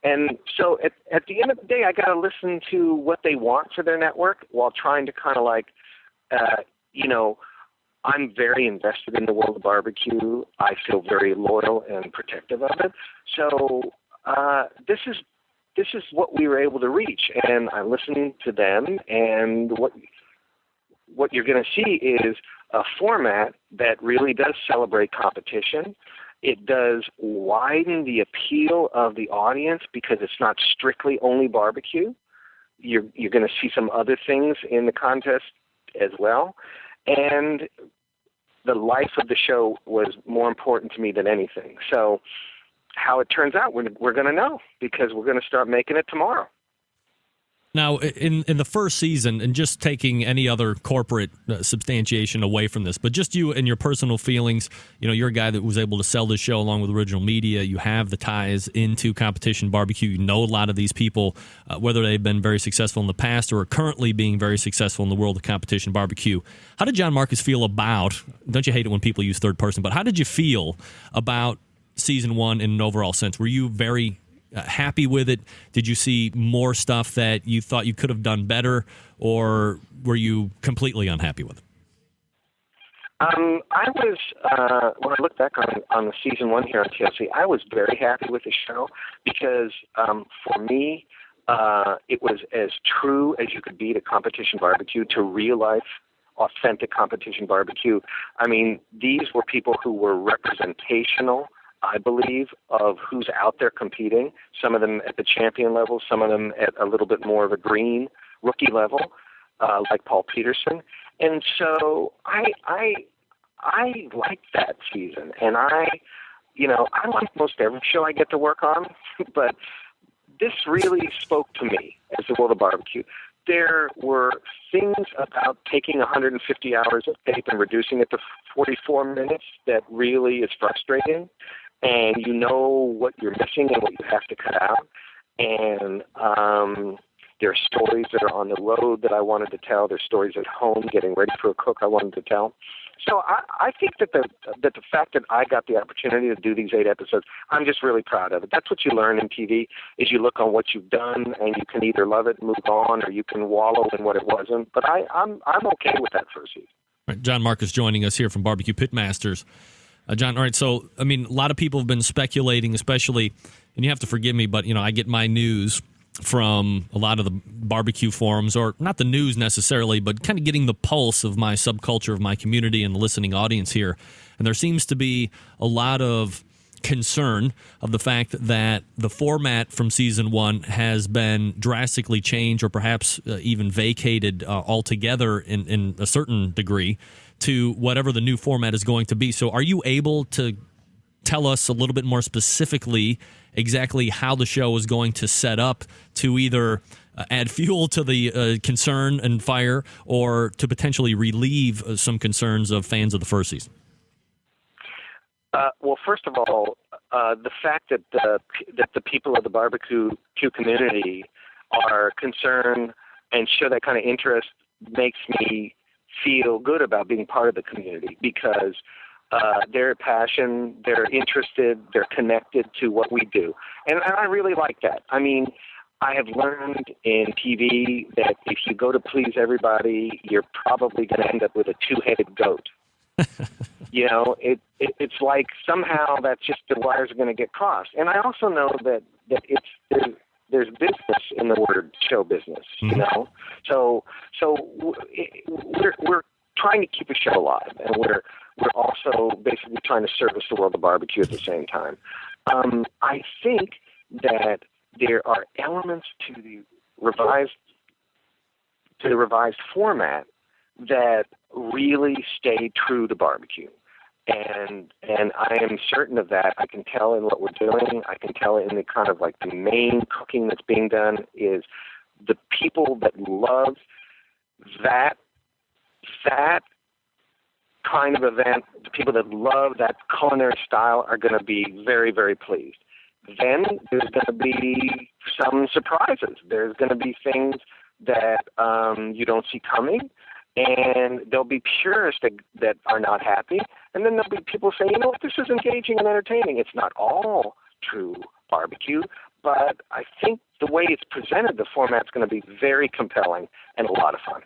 Speaker 4: And so at the end of the day, I got to listen to what they want for their network while trying to kind of like, I'm very invested in the world of barbecue. I feel very loyal and protective of it. So this is what we were able to reach, and I listened to them. And what you're going to see is a format that really does celebrate competition. It does widen the appeal of the audience because it's not strictly only barbecue. You're going to see some other things in the contest as well. And the life of the show was more important to me than anything. So how it turns out, we're going to know because we're going to start making it tomorrow.
Speaker 3: Now, in the first season, and just taking any other corporate substantiation away from this, but just you and your personal feelings, you're a guy that was able to sell this show along with original media. You have the ties into competition barbecue. You know a lot of these people, whether they've been very successful in the past or are currently being very successful in the world of competition barbecue. How did John Markus feel about, don't you hate it when people use third person, but how did you feel about season one in an overall sense? Were you very happy with it? Did you see more stuff that you thought you could have done better, or were you completely unhappy with it?
Speaker 4: I was, when I look back on the season one here on TLC, I was very happy with the show because for me, it was as true as you could be to competition barbecue, to real life, authentic competition barbecue. I mean, these were people who were representational, I believe, of who's out there competing, some of them at the champion level, some of them at a little bit more of a green rookie level, like Paul Peterson. And so I liked that season. And I like most every show I get to work on, but this really spoke to me as the world of barbecue. There were things about taking 150 hours of tape and reducing it to 44 minutes that really is frustrating. And you know what you're missing and what you have to cut out. And there are stories that are on the road that I wanted to tell. There's stories at home getting ready for a cook I wanted to tell. So I think that the fact that I got the opportunity to do these 8 episodes, I'm just really proud of it. That's what you learn in TV, is you look on what you've done and you can either love it and move on, or you can wallow in what it wasn't. But I'm okay with that first season.
Speaker 3: Right, John Markus joining us here from BBQ Pitmasters. John, all right, so, I mean, a lot of people have been speculating, especially, and you have to forgive me, but, I get my news from a lot of the barbecue forums, or not the news necessarily, but kind of getting the pulse of my subculture, of my community and the listening audience here. And there seems to be a lot of concern of the fact that the format from season one has been drastically changed, or perhaps even vacated altogether in a certain degree, to whatever the new format is going to be. So are you able to tell us a little bit more specifically exactly how the show is going to set up to either add fuel to the concern and fire, or to potentially relieve some concerns of fans of the first season?
Speaker 4: Well, first of all, the fact that the people of the barbecue community are concerned and show that kind of interest makes me feel good about being part of the community, because they're passionate, they're interested, they're connected to what we do. And I really like that. I mean, I have learned in TV that if you go to please everybody, you're probably going to end up with a two-headed goat. It's like somehow that's just the wires are going to get crossed. And I also know that there's business in the word show business, So we're trying to keep a show alive, and we're also basically trying to service the world of barbecue at the same time. I think that there are elements to the revised format that really stay true to barbecue. And I am certain of that. I can tell in what we're doing. I can tell in the kind of like the main cooking that's being done is the people that love that kind of event, the people that love that culinary style are going to be very, very pleased. Then there's going to be some surprises. There's going to be things that you don't see coming. And there'll be purists that are not happy. And then there'll be people saying, you know what, this is engaging and entertaining. It's not all true barbecue, but I think the way it's presented, the format's going to be very compelling and a lot of fun.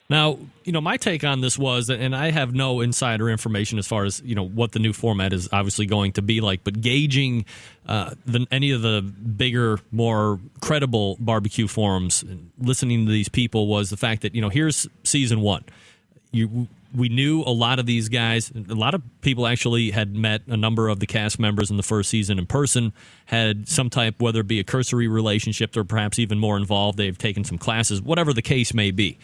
Speaker 3: Now, my take on this was, and I have no insider information as far as, what the new format is obviously going to be like, but gauging any of the bigger, more credible barbecue forums, listening to these people was the fact that, here's season one. We knew a lot of these guys. A lot of people actually had met a number of the cast members in the first season in person, had some type, whether it be a cursory relationship or perhaps even more involved. They've taken some classes, whatever the case may be.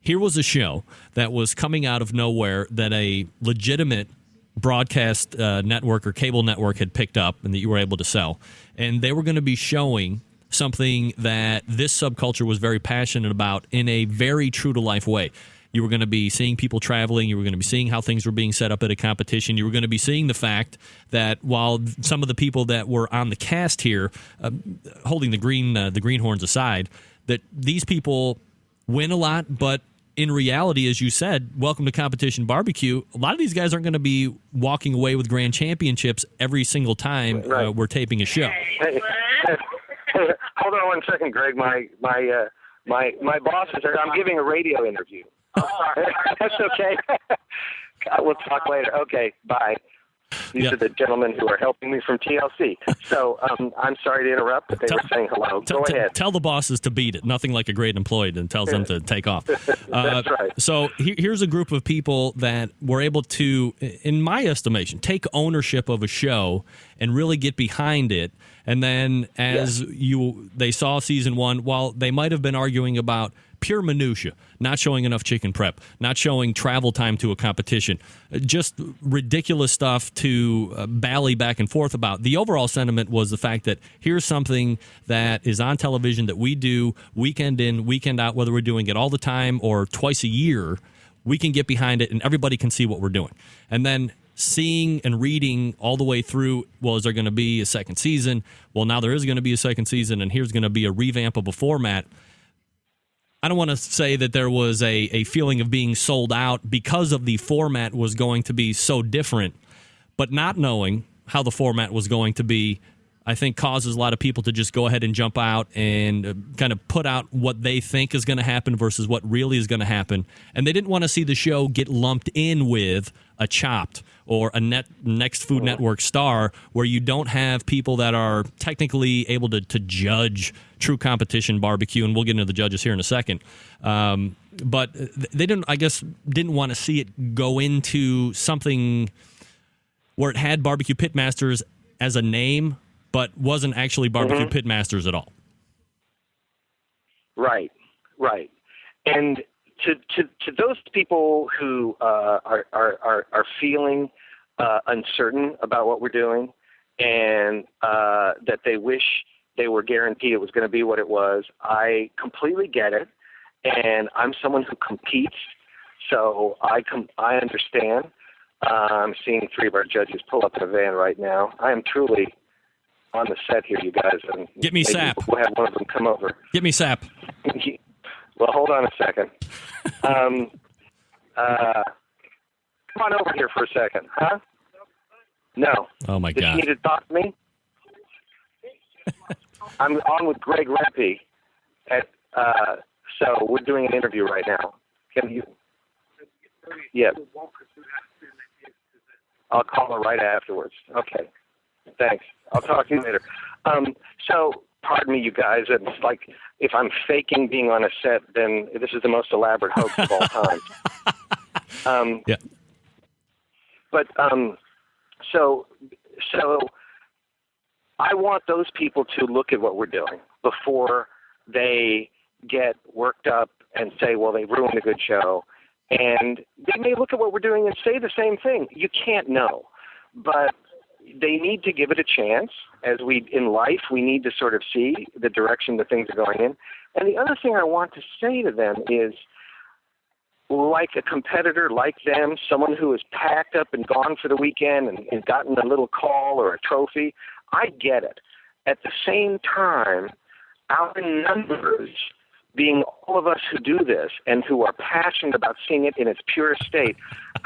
Speaker 3: Here was a show that was coming out of nowhere that a legitimate broadcast network or cable network had picked up and that you were able to sell. And they were going to be showing something that this subculture was very passionate about in a very true-to-life way. You were going to be seeing people traveling. You were going to be seeing how things were being set up at a competition. You were going to be seeing the fact that while some of the people that were on the cast here, holding the greenhorns aside, that these people win a lot, but in reality, as you said, welcome to Competition Barbecue. A lot of these guys aren't going to be walking away with grand championships every single time we're taping a show.
Speaker 4: Hey, hold on one second, Greg. My boss is there. I'm giving a radio interview. That's okay. We'll talk later. Okay, bye. These are the gentlemen who are helping me from TLC. So I'm sorry to interrupt, but they were saying hello. Go ahead.
Speaker 3: Tell the bosses to beat it. Nothing like a great employee and tells them to take off.
Speaker 4: That's right.
Speaker 3: So here's a group of people that were able to, in my estimation, take ownership of a show and really get behind it. And then as they saw season one, while they might have been arguing about pure minutia, not showing enough chicken prep, not showing travel time to a competition, just ridiculous stuff to bally back and forth about. The overall sentiment was the fact that here's something that is on television that we do weekend in, weekend out, whether we're doing it all the time or twice a year, we can get behind it and everybody can see what we're doing. And then seeing and reading all the way through, well, is there going to be a second season? Well, now there is going to be a second season, and here's going to be a revamp of a format. I don't want to say that there was a feeling of being sold out because of the format was going to be so different, but not knowing how the format was going to be, I think causes a lot of people to just go ahead and jump out and kind of put out what they think is going to happen versus what really is going to happen. And they didn't want to see the show get lumped in with a Chopped or a Next Food Network star where you don't have people that are technically able to judge true competition barbecue. And we'll get into the judges here in a second. But they didn't want to see it go into something where it had BBQ Pitmasters as a name, but wasn't actually BBQ Pitmasters at all.
Speaker 4: Right. And to those people who are feeling uncertain about what we're doing and that they wish they were guaranteed it was going to be what it was, I completely get it. And I'm someone who competes, so I understand. I'm seeing 3 of our judges pull up in a van right now. I am truly on the set here, you guys. And
Speaker 3: get me Sap.
Speaker 4: We'll have one of them come over.
Speaker 3: Get me Sap.
Speaker 4: Well, hold on a second. Come on over here for a second, huh? No.
Speaker 3: Oh, my God.
Speaker 4: Did you need to talk to me? I'm on with Greg Rempe. So we're doing an interview right now. Can you? Yeah. I'll call her right afterwards. Okay. Thanks. I'll talk to you later. So, pardon me, you guys. It's like if I'm faking being on a set, then this is the most elaborate hoax of all time.
Speaker 3: Yeah.
Speaker 4: But so I want those people to look at what we're doing before they get worked up and say, well, they ruined a good show. And they may look at what we're doing and say the same thing. You can't know. But they need to give it a chance. As in life, we need to sort of see the direction that things are going in. And the other thing I want to say to them is, like a competitor, like them, someone who has packed up and gone for the weekend and gotten a little call or a trophy, I get it. At the same time, our numbers, being all of us who do this and who are passionate about seeing it in its purest state,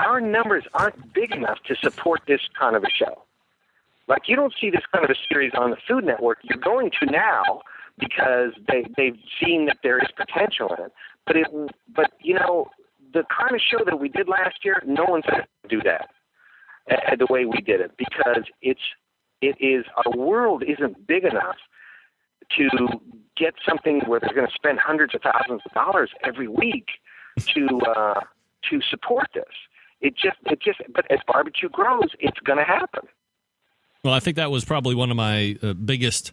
Speaker 4: our numbers aren't big enough to support this kind of a show. Like, you don't see this kind of a series on the Food Network. You're going to now because they've seen that there is potential in it. But you know, the kind of show that we did last year, no one's going to do that the way we did it, because our world isn't big enough to get something where they're going to spend hundreds of thousands of dollars every week to support this. But as barbecue grows, it's going to happen.
Speaker 3: Well, I think that was probably one of my biggest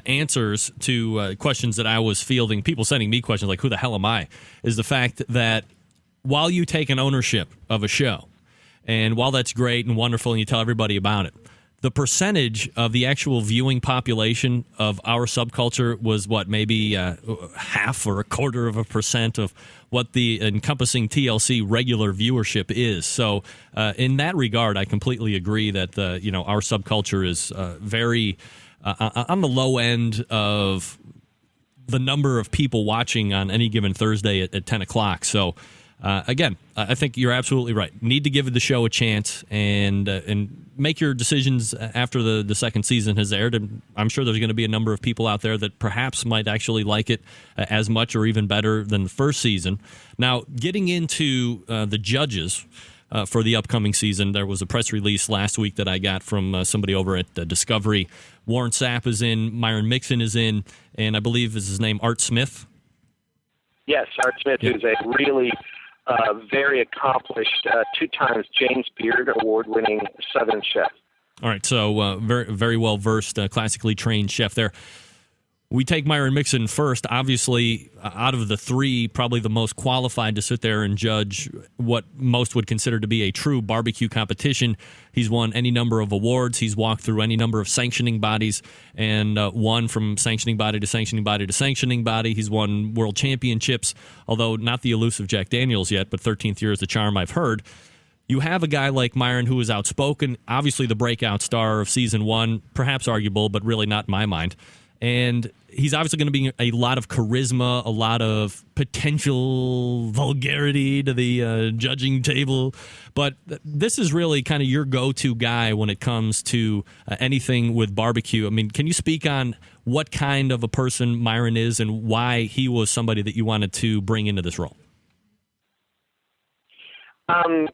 Speaker 3: answers to questions that I was fielding. People sending me questions like, who the hell am I? Is the fact that while you take an ownership of a show, and while that's great and wonderful and you tell everybody about it, the percentage of the actual viewing population of our subculture was maybe half or a quarter of a percent of what the encompassing TLC regular viewership is. So in that regard, I completely agree that our subculture is very on the low end of the number of people watching on any given Thursday at 10 o'clock. So again, I think you're absolutely right. Need to give the show a chance and make your decisions after the second season has aired. And I'm sure there's going to be a number of people out there that perhaps might actually like it as much or even better than the first season. Now, getting into the judges for the upcoming season, there was a press release last week that I got from somebody over at Discovery. Warren Sapp is in, Myron Mixon is in, and I believe is his name Art Smith.
Speaker 4: Yes, Art Smith, who's a really very accomplished, 2 times James Beard award-winning Southern chef.
Speaker 3: All right, so very, very well-versed, classically trained chef there. We take Myron Mixon first. Obviously, out of the 3, probably the most qualified to sit there and judge what most would consider to be a true barbecue competition. He's won any number of awards. He's walked through any number of sanctioning bodies and won from sanctioning body to sanctioning body to sanctioning body. He's won world championships, although not the elusive Jack Daniels yet, but 13th year is the charm, I've heard. You have a guy like Myron who is outspoken, obviously the breakout star of season 1, perhaps arguable, but really not in my mind. And he's obviously going to be a lot of charisma, a lot of potential vulgarity to the judging table. But this is really kind of your go-to guy when it comes to anything with barbecue. I mean, can you speak on what kind of a person Myron is and why he was somebody that you wanted to bring into this role?
Speaker 4: Myron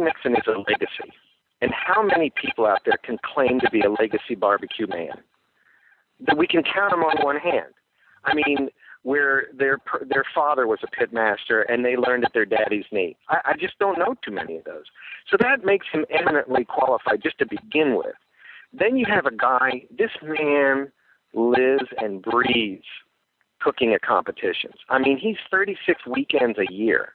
Speaker 4: Mixon is a legacy. And how many people out there can claim to be a legacy barbecue man? That we can count them on one hand. I mean, where their father was a pitmaster and they learned at their daddy's knee. I just don't know too many of those. So that makes him eminently qualified just to begin with. Then you have a guy, this man lives and breathes cooking at competitions. I mean, he's 36 weekends a year.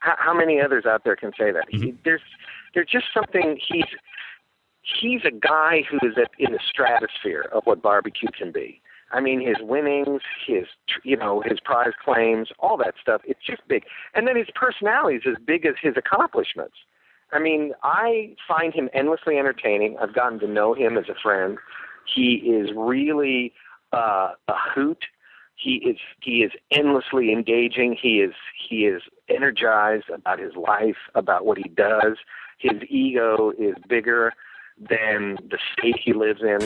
Speaker 4: How many others out there can say that?
Speaker 3: Mm-hmm.
Speaker 4: There's just something. He's a guy who is in the stratosphere of what barbecue can be. I mean, his winnings, his prize claims, all that stuff. It's just big. And then his personality is as big as his accomplishments. I mean, I find him endlessly entertaining. I've gotten to know him as a friend. He is really a hoot. He is endlessly engaging. He is energized about his life, about what he does. His ego is bigger than the state he lives in.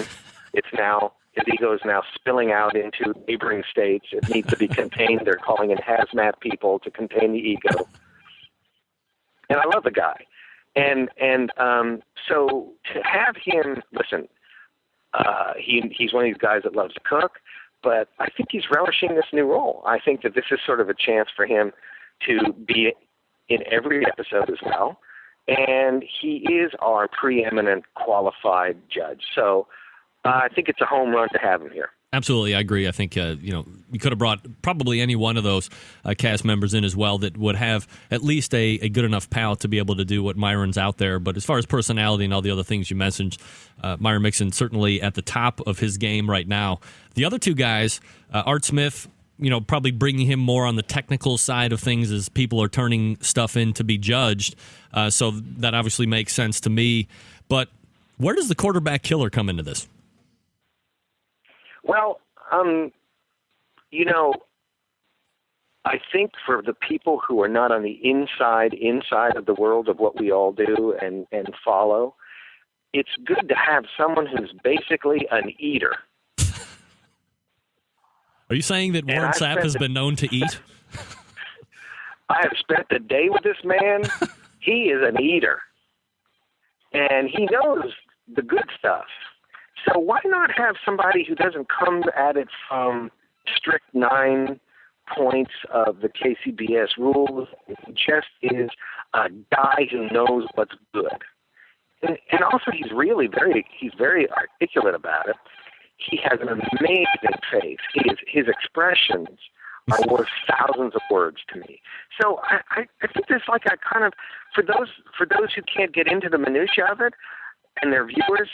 Speaker 4: It's now His ego is now spilling out into neighboring states. It needs to be contained. They're calling in hazmat people to contain the ego. And I love the guy. And so to have him, listen, he's one of these guys that loves to cook, but I think he's relishing this new role. I think that this is sort of a chance for him to be in every episode as well. And he is our preeminent qualified judge. So I think it's a home run to have him here.
Speaker 3: Absolutely, I agree. I think you could have brought probably any one of those cast members in as well that would have at least a good enough palate to be able to do what Myron's out there. But as far as personality and all the other things you mentioned, Myron Mixon certainly at the top of his game right now. The other two guys, Art Smith, probably bringing him more on the technical side of things as people are turning stuff in to be judged. So that obviously makes sense to me. But where does the quarterback killer come into this?
Speaker 4: Well, I think for the people who are not on the inside of the world of what we all do and follow, it's good to have someone who's basically an eater.
Speaker 3: Are you saying that Warren Sapp has been known to eat?
Speaker 4: I have spent the day with this man. He is an eater. And he knows the good stuff. So why not have somebody who doesn't come at it from strict 9 points of the KCBS rules? He just is a guy who knows what's good. And also he's very articulate about it. He has an amazing face. His expressions are worth thousands of words to me. So I think there's like a kind of, for those who can't get into the minutiae of it and their viewers,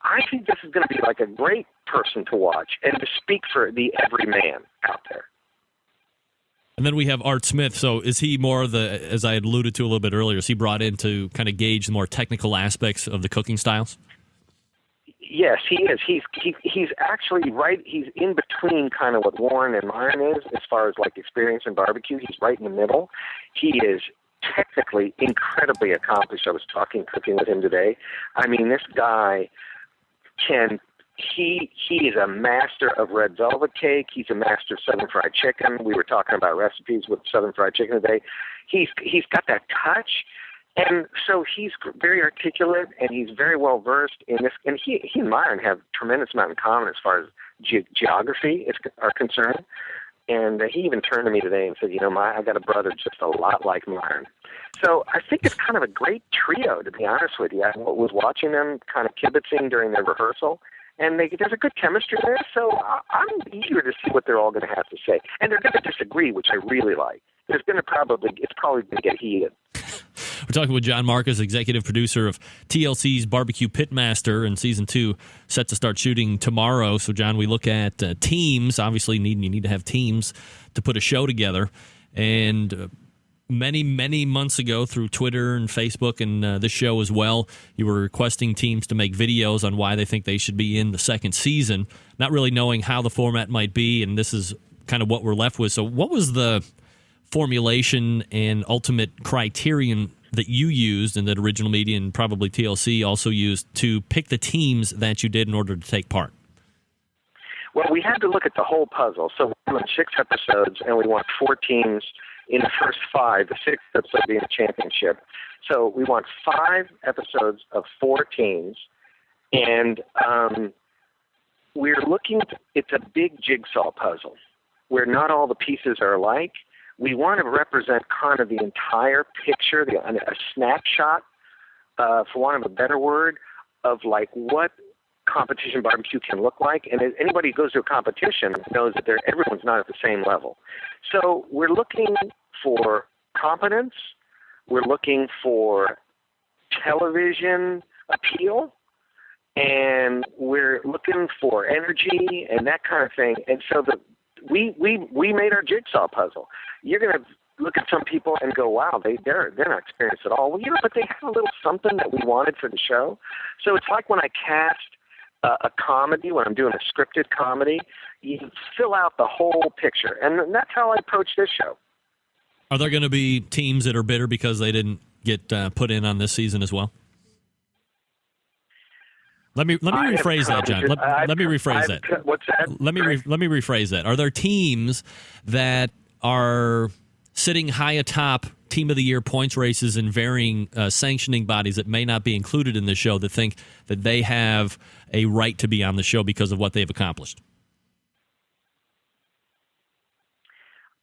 Speaker 4: I think this is going to be like a great person to watch and to speak for the everyman out there.
Speaker 3: And then we have Art Smith. So is he more as I had alluded to a little bit earlier, is he brought in to kind of gauge the more technical aspects of the cooking styles?
Speaker 4: Yes, he is. He's actually right. He's in between kind of what Warren and Myron is as far as like experience in barbecue. He's right in the middle. He is technically incredibly accomplished. I was cooking with him today. I mean, this guy he is a master of red velvet cake. He's a master of Southern fried chicken. We were talking about recipes with Southern fried chicken today. He's got that touch. And so he's very articulate, and he's very well versed in this. And he and Myron have tremendous amount in common as far as geography are concerned. And he even turned to me today and said, I got a brother just a lot like Myron. So I think it's kind of a great trio, to be honest with you. I was watching them kind of kibitzing during their rehearsal, and there's a good chemistry there. So I'm eager to see what they're all going to have to say. And they're going to disagree, which I really like. It's probably going to get heated.
Speaker 3: We're talking with John Markus, executive producer of TLC's BBQ Pitmaster, and season 2 set to start shooting tomorrow. So, John, we look at teams. Obviously, you need to have teams to put a show together. And many, many months ago, through Twitter and Facebook and this show as well, you were requesting teams to make videos on why they think they should be in the second season, not really knowing how the format might be, and this is kind of what we're left with. So, what was the formulation and ultimate criterion that you used and that Original Media and probably TLC also used to pick the teams that you did in order to take part?
Speaker 4: Well, we had to look at the whole puzzle. So we went 6 episodes, and we want 4 teams in the first 5, the 6th episode being the championship. So we want 5 episodes of 4 teams, and we're looking it's a big jigsaw puzzle where not all the pieces are alike. We want to represent kind of the entire picture, a snapshot, for want of a better word, of like what competition barbecue can look like. And anybody who goes to a competition knows that everyone's not at the same level. So we're looking for competence. We're looking for television appeal. And we're looking for energy and that kind of thing. And so we made our jigsaw puzzle. You're going to look at some people and go, wow, they're not experienced at all. Well, but they have a little something that we wanted for the show. So it's like when I cast a comedy, when I'm doing a scripted comedy, you fill out the whole picture. And that's how I approach this show.
Speaker 3: Are there going to be teams that are bitter because they didn't get put in on this season as well? Let me rephrase that, John. Let me rephrase that.
Speaker 4: What's that?
Speaker 3: Let me rephrase that. Are there teams that are sitting high atop Team of the Year points races and varying sanctioning bodies that may not be included in the show that think that they have a right to be on the show because of what they've accomplished?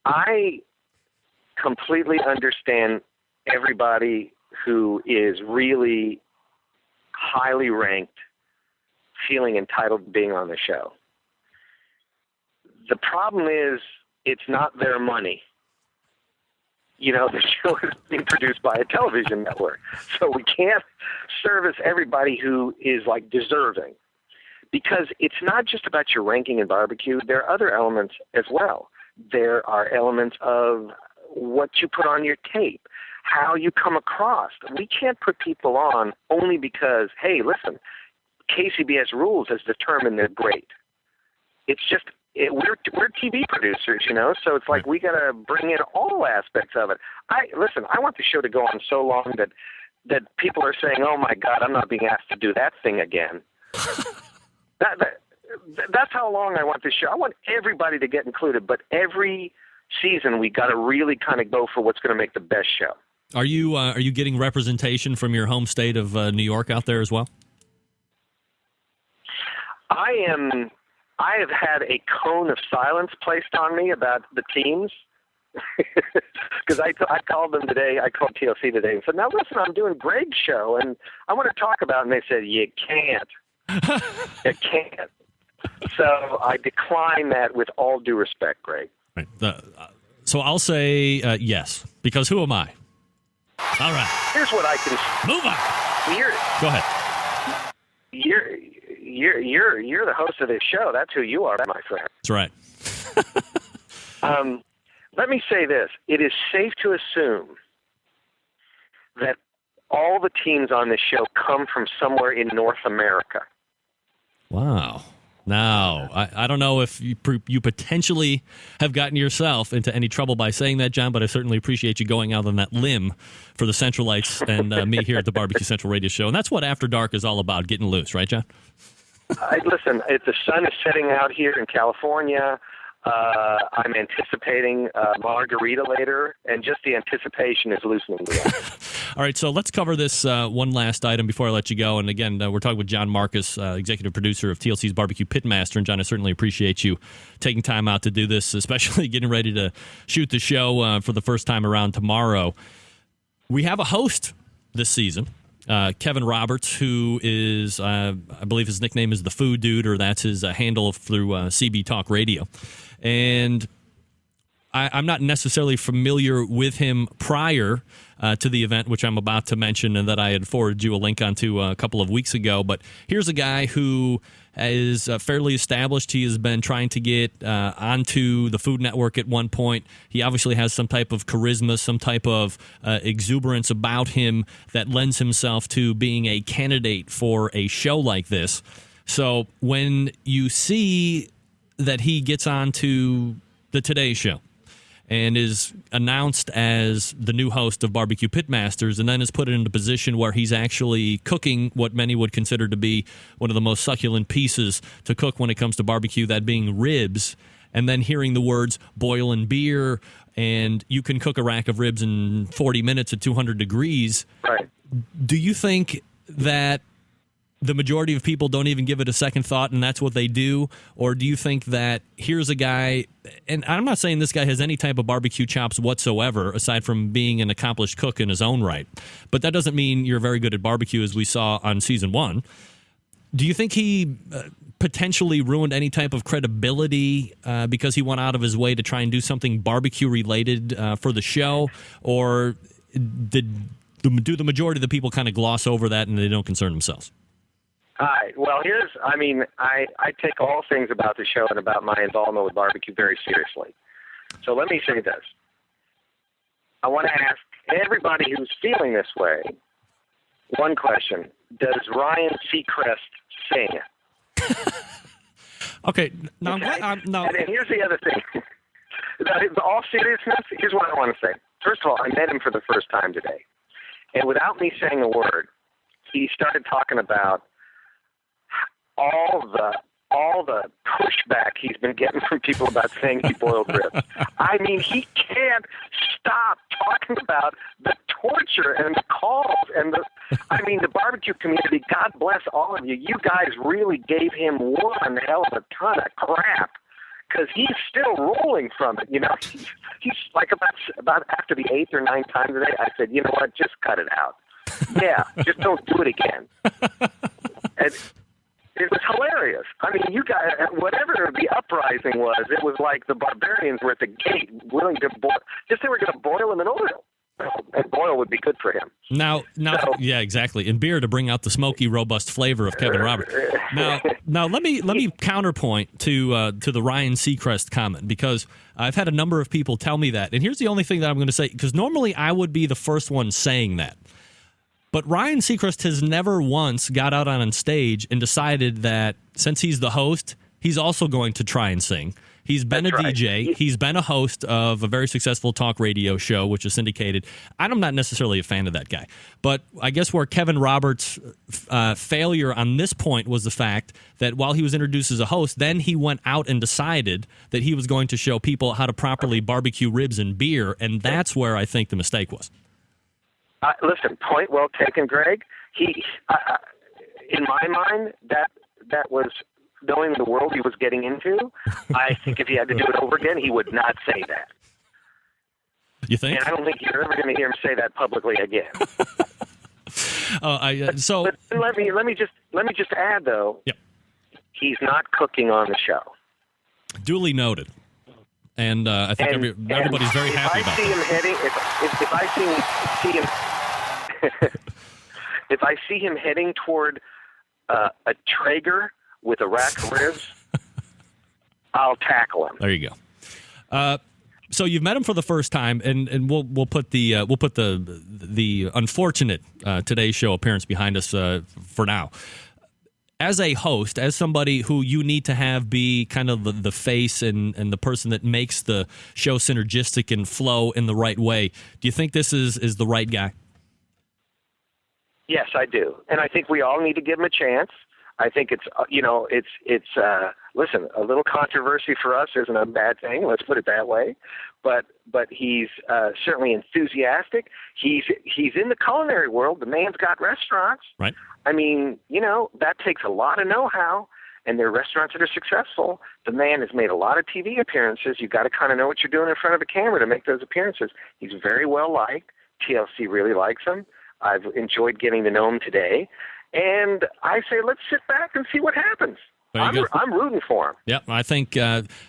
Speaker 4: I completely understand everybody who is really highly ranked feeling entitled to being on the show. The problem is it's not their money. You know, the show is being produced by a television network, so we can't service everybody who is like deserving, because it's not just about your ranking in barbecue. There are other elements as well. There are elements of what you put on your tape, how you come across. We can't put people on only because, hey, listen, KCBS Rules has determined they're great. It's just we're TV producers, you know, so it's like we got to bring in all aspects of it. I want the show to go on so long that people are saying, "Oh my God, I'm not being asked to do that thing again." That's how long I want this show. I want everybody to get included, but every season we got to really kind of go for what's going to make the best show.
Speaker 3: Are you getting representation from your home state of New York out there as well?
Speaker 4: I have had a cone of silence placed on me about the teams because I called them today. I called TLC today and said, "Now listen, I'm doing Greg's show and I want to talk about it." And they said, "You can't. You can't." So I decline that with all due respect, Greg.
Speaker 3: Right. So I'll say yes, because who am I? All right.
Speaker 4: Here's what I can
Speaker 3: move on. Go ahead.
Speaker 4: You're the host of this show. That's who you are, my friend.
Speaker 3: That's right.
Speaker 4: Let me say this. It is safe to assume that all the teams on this show come from somewhere in North America.
Speaker 3: Wow. Now, I don't know if you potentially have gotten yourself into any trouble by saying that, John, but I certainly appreciate you going out on that limb for the Centralites and me here at the BBQ Central Radio Show. And that's what After Dark is all about, getting loose, right, John?
Speaker 4: Listen, the sun is setting out here in California. I'm anticipating margarita later, and just the anticipation is loosening me up.
Speaker 3: All right, so let's cover this one last item before I let you go. And again, we're talking with John Markus, executive producer of TLC's BBQ Pitmaster. And John, I certainly appreciate you taking time out to do this, especially getting ready to shoot the show for the first time around tomorrow. We have a host this season, Kevin Roberts, who is, I believe his nickname is the Food Dude, or that's his handle through CB Talk Radio. And I'm not necessarily familiar with him prior to the event, which I'm about to mention and that I had forwarded you a link onto a couple of weeks ago. But here's a guy who is fairly established. He has been trying to get onto the Food Network at one point. He obviously has some type of charisma, some type of exuberance about him that lends himself to being a candidate for a show like this. So when you see that he gets onto the Today Show and is announced as the new host of BBQ Pitmasters, and then is put in a position where he's actually cooking what many would consider to be one of the most succulent pieces to cook when it comes to barbecue, that being ribs, and then hearing the words boil and beer, and you can cook a rack of ribs in 40 minutes at 200 degrees.
Speaker 4: Right.
Speaker 3: Do you think that the majority of people don't even give it a second thought and that's what they do? Or do you think that here's a guy, and I'm not saying this guy has any type of barbecue chops whatsoever, aside from being an accomplished cook in his own right, but that doesn't mean you're very good at barbecue, as we saw on season 1. Do you think he potentially ruined any type of credibility because he went out of his way to try and do something barbecue related for the show? Or do the majority of the people kind of gloss over that and they don't concern themselves?
Speaker 4: All right. Well, I take all things about the show and about my involvement with barbecue very seriously. So let me say this. I want to ask everybody who's feeling this way one question. Does Ryan Seacrest sing?
Speaker 3: Okay. Now,
Speaker 4: and here's the other thing. In all seriousness, here's what I want to say. First of all, I met him for the first time today. And without me saying a word, he started talking about all the pushback he's been getting from people about saying he boiled ribs. I mean, he can't stop talking about the torture and the calls and the barbecue community. God bless all of you. You guys really gave him one hell of a ton of crap, because he's still rolling from it. He's like about after the 8th or 9th time today, I said, you know what, just cut it out. Yeah, just don't do it again. And it was hilarious. I mean, you guys, whatever the uprising was, it was like the barbarians were at the gate, willing to boil. Just they were going to boil him in oil, and oil would be good for him.
Speaker 3: Now, yeah, exactly. And beer to bring out the smoky, robust flavor of Kevin Roberts. Now, let me counterpoint to the Ryan Seacrest comment, because I've had a number of people tell me that, and here's the only thing that I'm going to say, because normally I would be the first one saying that. But Ryan Seacrest has never once got out on stage and decided that since he's the host, he's also going to try and sing. He's been
Speaker 4: That's
Speaker 3: a
Speaker 4: right.
Speaker 3: DJ. He's been a host of a very successful talk radio show, which is syndicated. I'm not necessarily a fan of that guy. But I guess where Kevin Roberts' failure on this point was the fact that while he was introduced as a host, then he went out and decided that he was going to show people how to properly barbecue ribs and beer, and that's where I think the mistake was.
Speaker 4: Listen, point well taken, Greg. He, in my mind, that was knowing the world he was getting into. I think if he had to do it over again, he would not say that.
Speaker 3: You think?
Speaker 4: And I don't think you're ever going to hear him say that publicly again. But let me just add though.
Speaker 3: Yep.
Speaker 4: He's not cooking on the show. Duly
Speaker 3: noted. And I think everybody's very happy about
Speaker 4: it. If I see him heading toward a Traeger with a rack of ribs, I'll tackle him.
Speaker 3: There you go. So you've met him for the first time, and we'll put the unfortunate Today Show appearance behind us for now. As a host, as somebody who you need to have be kind of the face and the person that makes the show synergistic and flow in the right way, do you think this is the right guy?
Speaker 4: Yes, I do. And I think we all need to give him a chance. I think it's listen, a little controversy for us isn't a bad thing. Let's put it that way. But he's certainly enthusiastic. He's in the culinary world. The man's got restaurants.
Speaker 3: Right.
Speaker 4: I mean, that takes a lot of know-how, and there are restaurants that are successful. The man has made a lot of TV appearances. You've got to kind of know what you're doing in front of the camera to make those appearances. He's very well liked. TLC really likes him. I've enjoyed getting to know him today. And I say, let's sit back and see what happens. I'm rooting for him.
Speaker 3: Yep, I think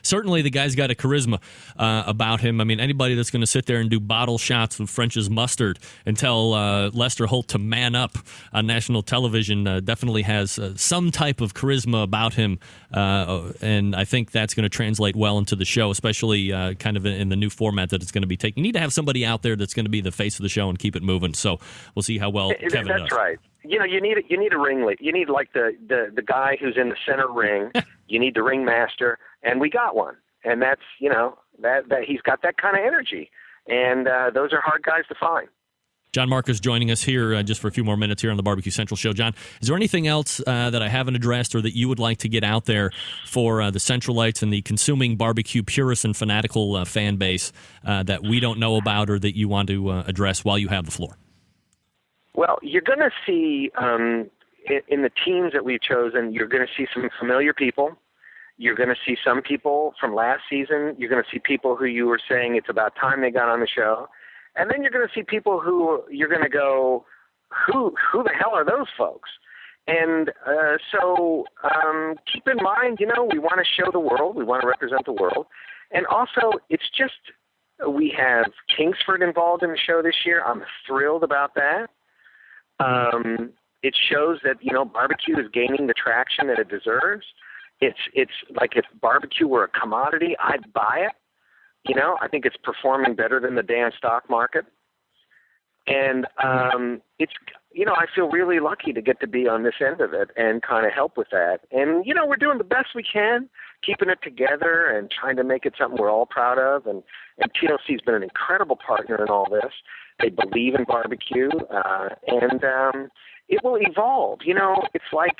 Speaker 3: certainly the guy's got a charisma about him. I mean, anybody that's going to sit there and do bottle shots of French's mustard and tell Lester Holt to man up on national television definitely has some type of charisma about him, and I think that's going to translate well into the show, especially kind of in the new format that it's going to be taking. You need to have somebody out there that's going to be the face of the show and keep it moving, so we'll see how well Kevin does.
Speaker 4: That's right. You need a ringleader. You need like the guy who's in the center ring. You need the ringmaster, and we got one. And that's that he's got that kind of energy, and those are hard guys to find.
Speaker 3: John Markus joining us here just for a few more minutes here on the BBQ Central Show. John, is there anything else that I haven't addressed or that you would like to get out there for the Centralites and the consuming barbecue purist and fanatical fan base that we don't know about or that you want to address while you have the floor?
Speaker 4: Well, you're going to see in the teams that we've chosen, you're going to see some familiar people. You're going to see some people from last season. You're going to see people who you were saying it's about time they got on the show. And then you're going to see people who you're going to go, who the hell are those folks? And so keep in mind, we want to show the world. We want to represent the world. And also, it's just we have Kingsford involved in the show this year. I'm thrilled about that. It shows that, barbecue is gaining the traction that it deserves. It's like if barbecue were a commodity, I'd buy it. I think it's performing better than the damn stock market. And it's, I feel really lucky to get to be on this end of it and kind of help with that. And, we're doing the best we can, keeping it together and trying to make it something we're all proud of. And TLC's been an incredible partner in all this. They believe in barbecue, and it will evolve. It's like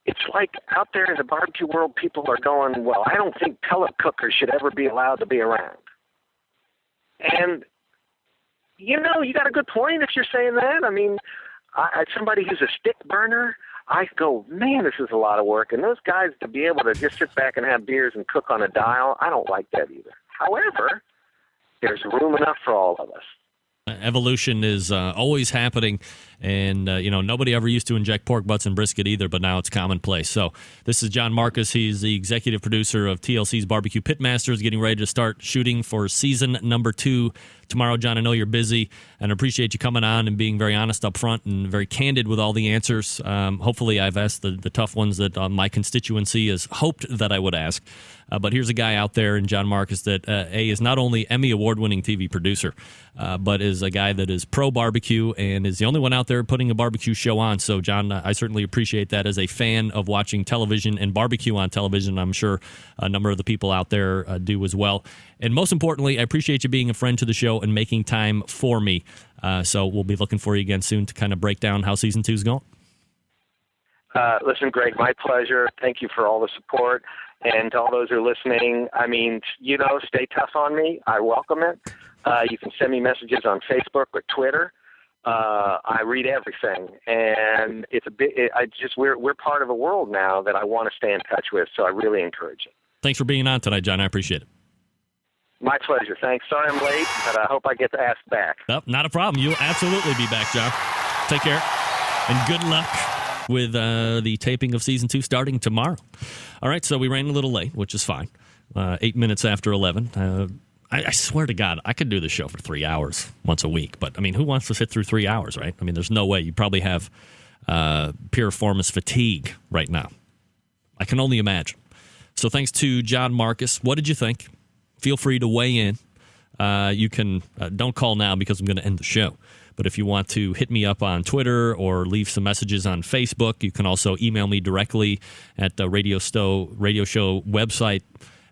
Speaker 4: it's like out there in the barbecue world, people are going, well, I don't think pellet cookers should ever be allowed to be around. And, you got a good point if you're saying that. I mean, somebody who's a stick burner, I go, man, this is a lot of work. And those guys, to be able to just sit back and have beers and cook on a dial, I don't like that either. However, there's room enough for all of us.
Speaker 3: Evolution is always happening, and nobody ever used to inject pork butts in brisket either, but now it's commonplace. So this is John Markus. He's the executive producer of TLC's BBQ Pitmasters, getting ready to start shooting for season number 2 tomorrow. John, I know you're busy, and I appreciate you coming on and being very honest up front and very candid with all the answers. Hopefully I've asked the tough ones that my constituency has hoped that I would ask. But here's a guy out there in John Markus that is not only Emmy award-winning TV producer, but is a guy that is pro-barbecue and is the only one out there putting a barbecue show on. So, John, I certainly appreciate that as a fan of watching television and barbecue on television. I'm sure a number of the people out there do as well. And most importantly, I appreciate you being a friend to the show and making time for me. So we'll be looking for you again soon to kind of break down how Season 2 is going.
Speaker 4: Listen, Greg, my pleasure. Thank you for all the support. And to all those who are listening, I mean, stay tough on me. I welcome it. You can send me messages on Facebook or Twitter. I read everything, and it's we're part of a world now that I want to stay in touch with. So I really encourage it.
Speaker 3: Thanks for being on tonight, John. I appreciate it.
Speaker 4: My pleasure. Thanks. Sorry I'm late, but I hope I get to ask back.
Speaker 3: Oh, not a problem. You'll absolutely be back, John. Take care, and good luck with the taping of Season 2 starting tomorrow. All right, so we ran a little late, which is fine. 8 minutes after 11. I swear to God, I could do this show for 3 hours once a week. But, I mean, who wants to sit through 3 hours, right? I mean, there's no way. You probably have piriformis fatigue right now. I can only imagine. So thanks to John Markus. What did you think? Feel free to weigh in. You can don't call now because I'm going to end the show. But if you want to hit me up on Twitter or leave some messages on Facebook, you can also email me directly at the radio show website,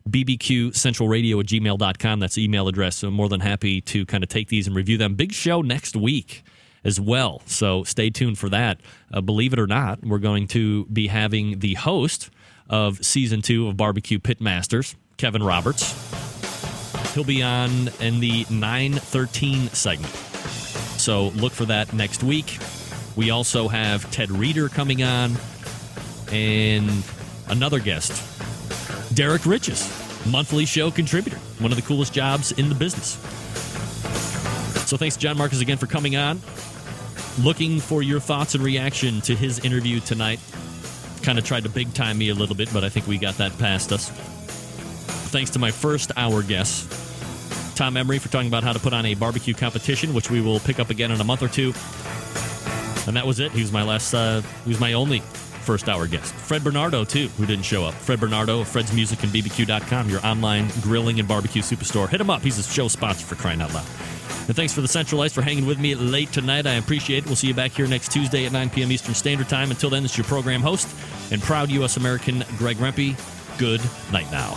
Speaker 3: bbqcentralradio@gmail.com. That's the email address. So I'm more than happy to kind of take these and review them. Big show next week as well. So stay tuned for that. Believe it or not, we're going to be having the host of Season 2 of BBQ Pitmasters, Kevin Roberts. He'll be on in the 9:13 segment. So look for that next week. We also have Ted Reeder coming on and another guest, Derek Riches, monthly show contributor, one of the coolest jobs in the business. So thanks, John Markus, again for coming on. Looking for your thoughts and reaction to his interview tonight. Kind of tried to big time me a little bit, but I think we got that past us. Thanks to my first hour guest, Tom Emery, for talking about how to put on a barbecue competition, which we will pick up again in a month or two. And that was it. He was my only first hour guest. Fred Bernardo, too, who didn't show up. Fred Bernardo, Fred's Music and BBQ.com, your online grilling and barbecue superstore. Hit him up. He's a show sponsor, for crying out loud. And thanks for the Centralites for hanging with me late tonight. I appreciate it. We'll see you back here next Tuesday at 9 p.m. Eastern Standard Time. Until then, it's your program host and proud U.S. American, Greg Rempe. Good night now.